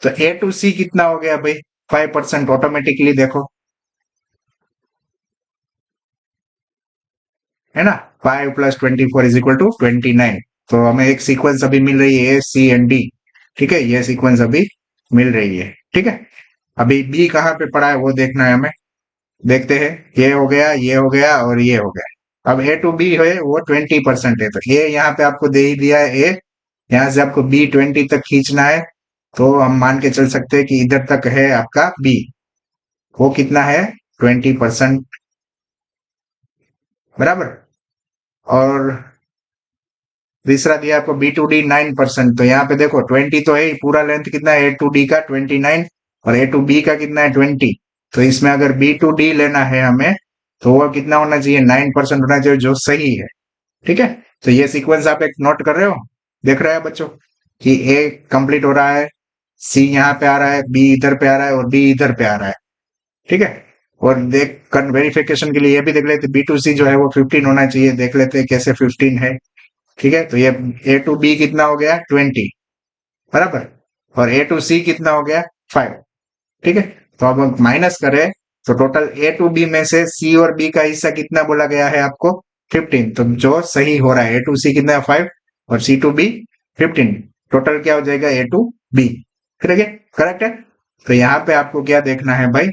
तो ए टू सी कितना हो गया भाई, 5% ऑटोमेटिकली, देखो है ना। 5 + 24 = 29। तो हमें एक सीक्वेंस अभी मिल रही है, ए सी एंड डी, ठीक है। ये सीक्वेंस अभी मिल रही है, ठीक है। अभी बी कहाँ पे पड़ा है वो देखना है हमें, देखते हैं। ये हो गया, ये हो गया और ये हो गया। अब ए टू बी है वो 20% है, तो ए यहाँ पे आपको दे ही दिया है ए, यहाँ से आपको बी 20 तक खींचना है। तो हम मान के चल सकते हैं कि इधर तक है आपका बी, वो कितना है, 20%, बराबर। और तीसरा दिया आपको बी टू डी 9%। तो यहाँ पे देखो 20 तो है ही, पूरा लेंथ कितना है ए टू डी का, 29, और ए टू बी का कितना है, 20। तो इसमें अगर बी टू डी लेना है हमें, तो वो कितना होना चाहिए, 9% होना चाहिए, जो सही है, ठीक है। तो ये सीक्वेंस आप एक नोट कर रहे हो, देख रहे हैं बच्चों कि ए कंप्लीट हो रहा है, सी यहाँ पे आ रहा है, बी इधर पे आ रहा है और डी इधर पे आ रहा है, ठीक है। और देख कर वेरिफिकेशन के लिए ये भी देख लेते, बी टू सी जो है वो 15 होना चाहिए, देख लेते हैं कैसे 15 है, ठीक है। तो ये ए टू बी कितना हो गया, 20, बराबर। और ए टू सी कितना हो गया, 5, ठीक है। तो अब हम माइनस करें, तो टोटल ए टू बी में से सी और बी का हिस्सा कितना बोला गया है आपको, 15। तो जो सही हो रहा है, ए टू सी कितना है, 5, और सी टू बी 15, टोटल क्या हो जाएगा, ए टू बी, ठीक है, करेक्ट है। तो यहाँ पे आपको क्या देखना है भाई,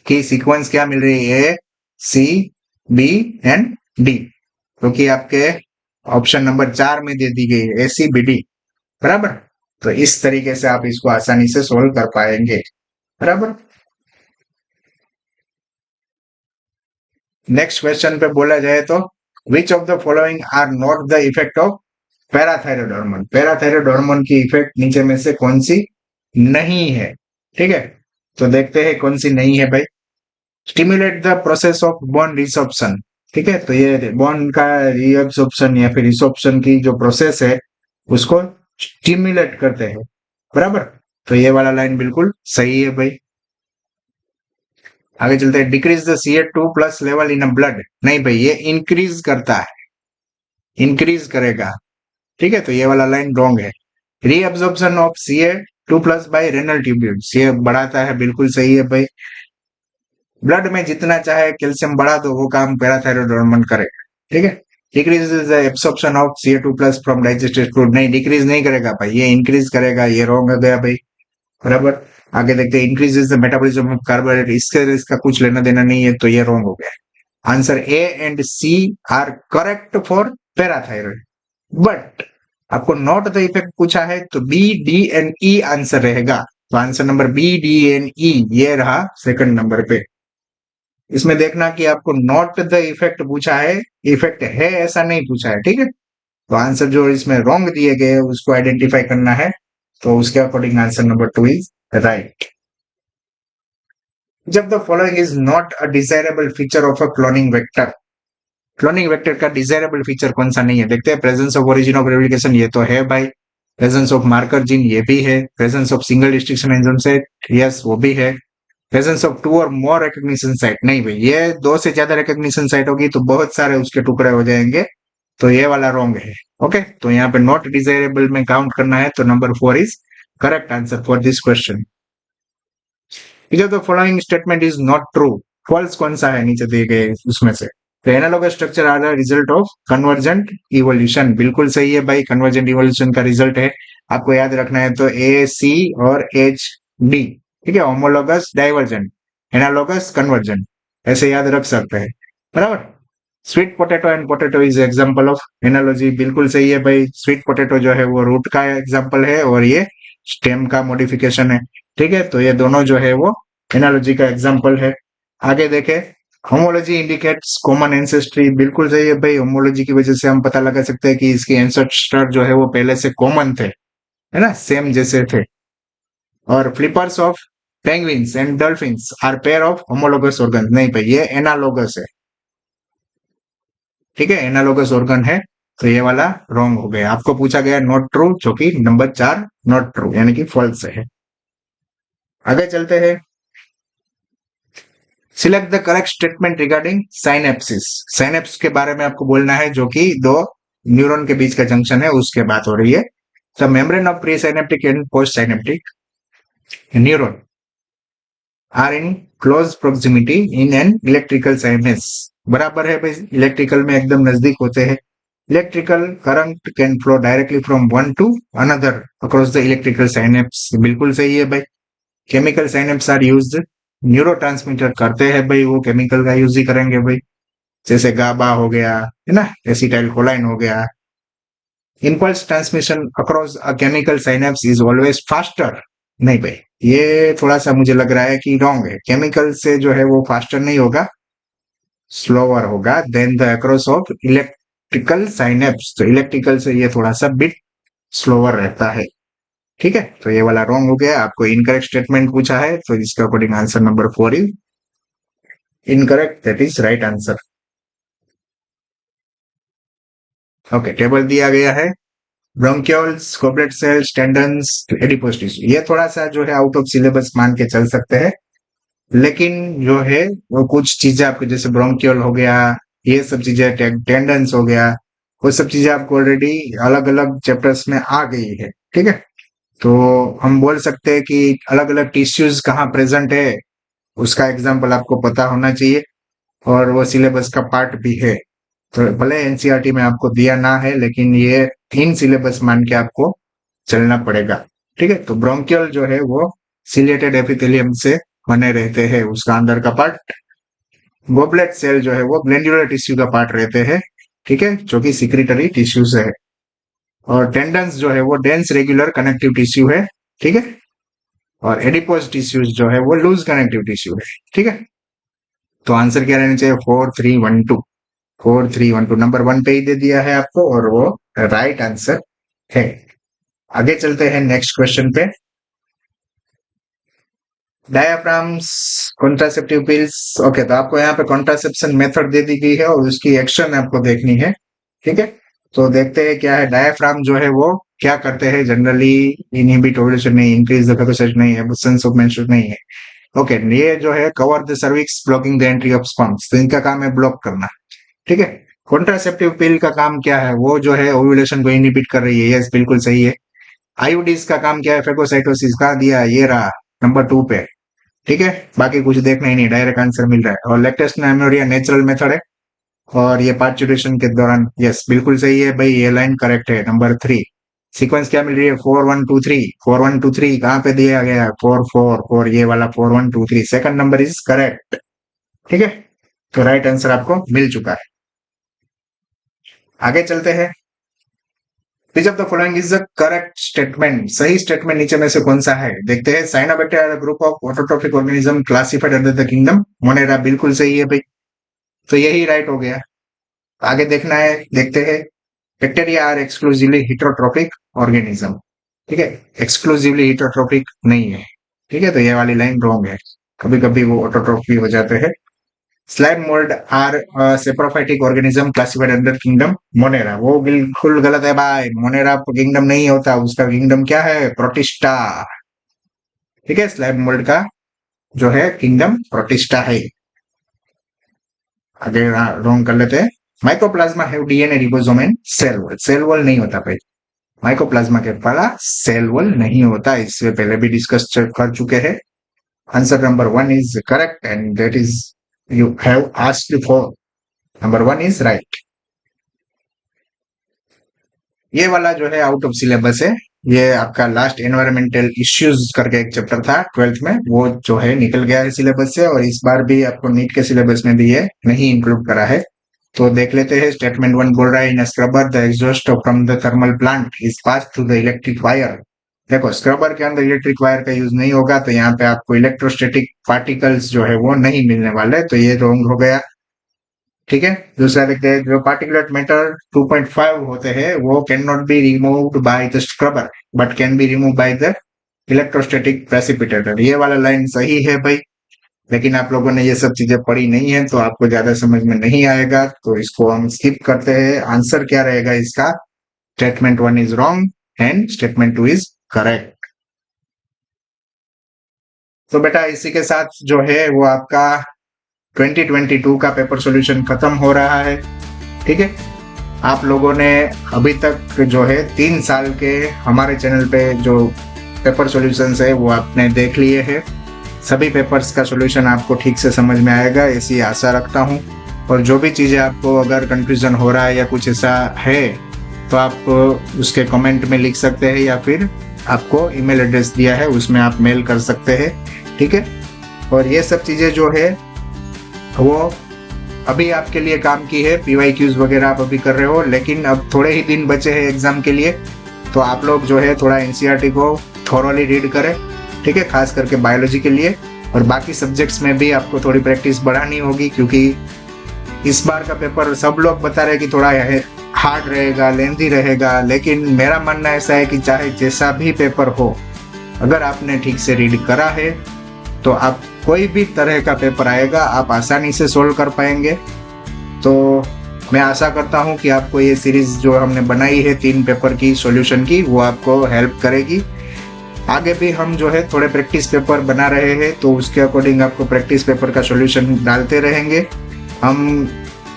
कि सीक्वेंस क्या मिल रही है, सी बी एंड डी, क्योंकि आपके ऑप्शन नंबर 4 में दे दी गई है ए सी बी डी, बराबर। तो इस तरीके से आप इसको आसानी से सोल्व कर पाएंगे, बराबर। नेक्स्ट क्वेश्चन पे बोला जाए तो, which of the following are not the effect of parathyroid hormone. Parathyroid hormone की इफेक्ट नीचे में से कौन सी नहीं है, ठीक है। तो देखते हैं कौन सी नहीं है भाई। Stimulate the process of bond resorption, ठीक है। तो ये बॉन्ड का रीअब्सॉर्प्शन या फिर रिसॉर्प्शन की जो प्रोसेस है उसको स्टिमुलेट करते हैं, बराबर। तो ये वाला लाइन बिल्कुल सही है भाई। आगे चलते हैं, decrease the Ca2+ level in a blood, नहीं भाई ये इंक्रीज करता है, इंक्रीज करेगा, ठीक है। तो ये वाला लाइन रॉन्ग है। Reabsorption of Ca2+ by renal tubules, ये बढ़ाता है, बिल्कुल सही है भाई। ब्लड में जितना चाहे कैल्शियम बढ़ा दो, वो काम पैराथायरॉयड हार्मोन करेगा, ठीक है। Decrease the absorption of Ca2+ from digested food, नहीं डिक्रीज नहीं करेगा भाई, ये इंक्रीज करेगा, ये रॉन्ग हो गया भाई, बराबर। आगे देखते हैं, increases the metabolism of carbohydrate, इसका कुछ लेना देना नहीं है, तो ये रॉन्ग हो गया। Answer A and C are correct for parathyroid, but आपको नॉट द इफेक्ट पूछा है, तो B D and E answer रहेगा। तो answer number B D and E ये रहा सेकंड नंबर पे। इसमें देखना कि आपको नॉट द इफेक्ट पूछा है, इफेक्ट है ऐसा नहीं पूछा है, ठीक है। तो आंसर जो इसमें रॉन्ग दिए गए उसको आइडेंटिफाई करना है, तो उसके according answer number 2 is right. जब the following is not a desirable feature of a cloning vector, cloning vector का डिजायरेबल फीचर कौन सा नहीं है, देखते हैं। Presence of origin of replication, ये तो है भाई। प्रेजेंस ऑफ मार्कर जीन, ये भी है। Presence of single restriction enzyme site, yes वो भी है। प्रेजेंस ऑफ 2 और मोर रिकॉग्निशन साइट, नहीं भाई, ये 2 से ज्यादा रिकॉग्निशन साइट होगी तो बहुत सारे उसके टुकड़े हो जाएंगे, तो ये वाला रॉन्ग है, ओके। तो यहाँ पे नॉट डिजायरेबल में काउंट करना है, तो number 4 is correct answer for this question. Which of the following statement is not true? False कौन सा है नीचे दिए गए उसमें से। तो analogous structure are the result of convergent evolution, बिल्कुल सही है भाई, कन्वर्जेंट इवोल्यूशन का रिजल्ट है। आपको याद रखना है तो ए सी और एच डी, ठीक है। होमोलॉगस डाइवर्जेंट, एनालॉगस कन्वर्जेंट, ऐसे याद रख सकते हैं, बराबर। Sweet potato and potato is example of analogy, बिल्कुल सही है भाई। स्वीट पोटैटो जो है वो रूट का एग्जांपल है और ये स्टेम का मॉडिफिकेशन है, ठीक है। तो ये दोनों जो है वो एनालॉजी का एग्जाम्पल है। आगे देखे, होमोलॉजी इंडिकेट्स कॉमन एंसेस्ट्री, बिल्कुल सही है भाई। होमोलॉजी की वजह से हम पता लगा सकते हैं कि इसके एंसेस्टर जो है वो पहले से कॉमन थे, है ना, सेम जैसे थे। और flippers of penguins and dolphins are pair of homologous organ, नहीं भाई ये एनालोगस है, ठीक है, एनालोगस ऑर्गन है। तो ये वाला रॉन्ग हो गया। आपको पूछा गया नॉट ट्रू, जो कि नंबर 4 नॉट ट्रू यानी कि फॉल्स है। आगे चलते हैं। Select the correct statement regarding synapsis. Synapse के बारे में आपको बोलना है, जो कि दो न्यूरॉन के बीच का जंक्शन है, उसके बात हो रही है। The membrane of pre synaptic and post synaptic neuron are in close proximity in an electrical synapse, बराबर है भाई, इलेक्ट्रिकल में एकदम नजदीक होते हैं। Electrical current can flow directly from one to another across the electrical synapse, बिल्कुल सही है भाई। Chemical synapse are used, neuro transmitter करते हैं भाई, वो केमिकल का यूज ही करेंगे भाई, जैसे गाबा हो गया, है ना, एसिटाइल कोलाइन हो गया। Impulse transmission across a chemical synapse is always faster, नहीं भाई, ये थोड़ा सा मुझे लग रहा है कि रॉन्ग है। केमिकल से जो है वो फास्टर नहीं होगा, स्लोअर होगा than the across of electrical synapse, तो इलेक्ट्रिकल से ये थोड़ा सा बिट स्लोअर रहता है, ठीक है। तो ये वाला रॉन्ग हो गया। आपको इनकरेक्ट स्टेटमेंट पूछा है, तो इसके according answer number 4 is incorrect, that is right answer. Okay, table दिया गया है। Bronchioles, goblet cells, tendons, adipose tissue, ये थोड़ा सा जो है आउट ऑफ सिलेबस मान के चल सकते हैं, लेकिन जो है वो कुछ चीजें आपको, जैसे ब्रोंकियोल हो गया, ये सब चीजें, टेंडन्स हो गया, वो सब चीजें आपको ऑलरेडी अलग अलग चैप्टर्स में आ गई है, ठीक है। तो हम बोल सकते हैं कि अलग अलग टिश्यूज कहाँ प्रेजेंट है, उसका एग्जाम्पल आपको पता होना चाहिए, और वो सिलेबस का पार्ट भी है। तो भले एनसीईआरटी में आपको दिया ना है, लेकिन ये इन सिलेबस मान के आपको चलना पड़ेगा, ठीक है। तो ब्रोंकियल जो है वो सिलेटेड एपिथेलियम से बने रहते हैं, उसका अंदर का पार्ट। गोबलेट सेल जो है वो ग्लैंडुलर टिश्यू का पार्ट रहते हैं, ठीक है, जो कि सिक्रिटरी टिश्यूज है। और टेंडन्स जो है वो डेंस रेगुलर कनेक्टिव टिश्यू है, ठीक है। और एडिपोज टिश्यूज जो है वो लूज कनेक्टिव टिश्यू है, ठीक है। तो आंसर क्या रहना चाहिए, 4312, 4312 नंबर 1 पे ही दे दिया है आपको, और वो राइट आंसर है। आगे चलते हैं नेक्स्ट क्वेश्चन पे। डायाफ्राम्स, कॉन्ट्रासेप्टिव पिल्स, ओके, तो आपको यहाँ पे कॉन्ट्रासेप्शन मेथड दे दी गई है और उसकी एक्शन आपको देखनी है, ठीक है। तो देखते हैं क्या है। डायाफ्राम जो है वो क्या करते हैं जनरली, इनहिबिट ओव्यूलेशन नहीं, इंक्रीज द फेगोसाइट नहीं है, एब्सेंस ऑफ मेंस्ट्रुएशन नहीं है, ओके। ये जो है cover the cervix blocking the entry of sperms, तो इनका काम है ब्लॉक करना, ठीक है। कॉन्ट्रासेप्टिव पिल का काम क्या है, वो जो है ओव्यूलेशन को इनहिबिट कर रही है, यस बिल्कुल सही है। आईयूडीज का काम क्या है, फेगोसाइटोसिस का दिया, ये रहा नंबर 2 पे, ठीक है। बाकी कुछ देखना ही नहीं, डायरेक्ट आंसर मिल रहा है। और लैक्टेशन एमोरिया नेचुरल मेथड है, और ये पार्चुरेशन के दौरान, यस बिल्कुल सही है भाई, ये लाइन करेक्ट है नंबर 3। सीक्वेंस क्या मिल रही है, 4123, 4123 कहाँ पे दिया गया है, 444, ये वाला 4123, सेकंड नंबर इज करेक्ट, ठीक है। तो राइट आंसर आपको मिल चुका है। आगे चलते हैं। विच of the following is the correct statement, सही स्टेटमेंट नीचे में से कौन सा है, देखते हैं। Cyanobacteria group of autotrophic organism classified under the kingdom Monera, बिल्कुल सही है भाई, तो यही राइट हो गया। आगे देखना है, देखते हैं। बैक्टीरिया आर एक्सक्लूसिवली हिटरोट्रोपिक ऑर्गेनिज्म, ठीक है, एक्सक्लूसिवली हिटरोट्रोपिक नहीं है, ठीक है। तो ये वाली लाइन रॉन्ग है, कभी कभी वो ऑटोट्रोफी हो जाते हैं। Slime mould are saprophytic organism classified under kingdom Monera, वो बिल्कुल गलत है भाई, मोनेरा किंगडम नहीं होता, उसका किंगडम क्या है, प्रोटिस्टा, ठीक है। स्लाइम मोल्ड का जो है किंगडम प्रोटिस्टा है। आगे रॉन्ग कर लेते हैं। Mycoplasma have DNA ribosome and cell wall, cell wall नहीं होता भाई, माइकोप्लाज्मा के पाला सेल वॉल नहीं होता, इससे पहले भी डिस्कस कर चुके हैं। Answer number 1 is correct and that is you have asked for, number 1 is right. ये वाला जो है आउट ऑफ सिलेबस है, ये आपका लास्ट एनवायरमेंटल इश्यूज करके एक चैप्टर था 12th में, वो जो है निकल गया है सिलेबस से, और इस बार भी आपको नीट के सिलेबस में भी ये नहीं इंक्लूड करा है। तो देख लेते हैं। स्टेटमेंट 1 बोल रहा है, in scrubber the exhaust from the thermal plant is pass through the electric wire देखो स्क्रबर के अंदर इलेक्ट्रिक वायर का यूज नहीं होगा, तो यहाँ पे आपको इलेक्ट्रोस्टैटिक पार्टिकल्स जो है वो नहीं मिलने वाले, तो ये रॉन्ग हो गया। ठीक है, दूसरा देखते हैं, जो पार्टिकुलेट मैटर 2.5 होते हैं वो can not be removed by the scrubber but can be remove by the electrostatic precipitator. ये वाला लाइन सही है भाई, लेकिन आप लोगों ने ये सब चीजें पढ़ी नहीं है तो आपको ज्यादा समझ में नहीं आएगा, तो इसको हम स्किप करते हैं। आंसर क्या रहेगा इसका? Statement 1 is wrong and statement 2 is correct. तो बेटा इसी के साथ जो है वो आपका 2022 का पेपर सॉल्यूशन खत्म हो रहा है। ठीक है, आप लोगों ने अभी तक जो है 3 साल के हमारे चैनल पे जो पेपर सॉल्यूशंस है वो आपने देख लिए हैं। सभी पेपर्स का सॉल्यूशन आपको ठीक से समझ में आएगा ऐसी आशा रखता हूँ। और जो भी चीज़ें आपको अगर कंफ्यूजन हो रहा है या कुछ ऐसा है तो आप उसके कमेंट में लिख सकते हैं, या फिर आपको ईमेल एड्रेस दिया है उसमें आप मेल कर सकते हैं। ठीक है, और ये सब चीज़ें जो है वो अभी आपके लिए काम की है। PYQs वगैरह आप अभी कर रहे हो, लेकिन अब थोड़े ही दिन बचे हैं एग्जाम के लिए, तो आप लोग जो है थोड़ा NCERT को थॉरोली रीड करें। ठीक है, खास करके बायोलॉजी के लिए, और बाकी सब्जेक्ट्स में भी आपको थोड़ी प्रैक्टिस बढ़ानी होगी, क्योंकि इस बार का पेपर सब लोग बता रहे हैं कि थोड़ा हार्ड रहेगा, लेंथी रहेगा, लेकिन मेरा मानना ऐसा है कि चाहे जैसा भी पेपर हो, अगर आपने ठीक से रीड करा है तो आप कोई भी तरह का पेपर आएगा आप आसानी से सोल्व कर पाएंगे। तो मैं आशा करता हूं कि आपको ये सीरीज जो हमने बनाई है 3 पेपर की सॉल्यूशन की, वो आपको हेल्प करेगी। आगे भी हम जो है थोड़े प्रैक्टिस पेपर बना रहे हैं, तो उसके अकॉर्डिंग आपको प्रैक्टिस पेपर का सॉल्यूशन डालते रहेंगे। हम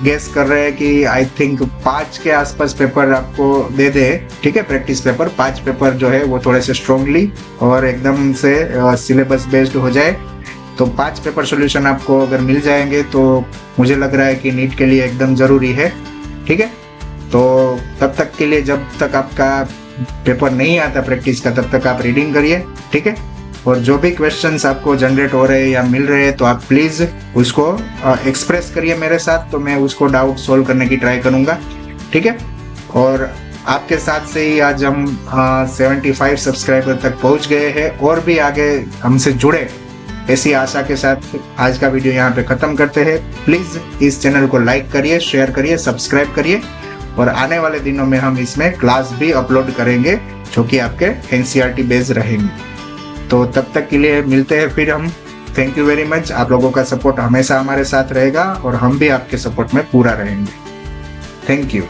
गेस कर रहे हैं कि आई थिंक 5 के आसपास पेपर आपको दे दे। ठीक है, प्रैक्टिस पेपर 5 पेपर जो है वो थोड़े से स्ट्रांगली और एकदम से सिलेबस बेस्ड हो जाए, तो 5 पेपर सॉल्यूशन आपको अगर मिल जाएंगे तो मुझे लग रहा है कि नीट के लिए एकदम जरूरी है। ठीक है, तो तब तक के लिए, जब तक आपका पेपर नहीं आता प्रैक्टिस का, तब तक आप रीडिंग करिए। ठीक है, और जो भी क्वेश्चंस आपको जनरेट हो रहे हैं या मिल रहे हैं तो आप प्लीज उसको एक्सप्रेस करिए मेरे साथ, तो मैं उसको डाउट सोल्व करने की ट्राई करूंगा। ठीक है, और आपके साथ से ही आज हम 75 सब्सक्राइबर तक पहुंच गए हैं, और भी आगे हमसे जुड़े ऐसी आशा के साथ आज का वीडियो यहाँ पे खत्म करते हैं। प्लीज इस चैनल को लाइक करिए, शेयर करिए, सब्सक्राइब करिए, और आने वाले दिनों में हम इसमें क्लास भी अपलोड करेंगे जो कि आपके NCERT बेस्ड रहेंगे। तो तब तक के लिए मिलते हैं फिर हम। Thank you very much. आप लोगों का सपोर्ट हमेशा हमारे साथ रहेगा और हम भी आपके सपोर्ट में पूरा रहेंगे। Thank you.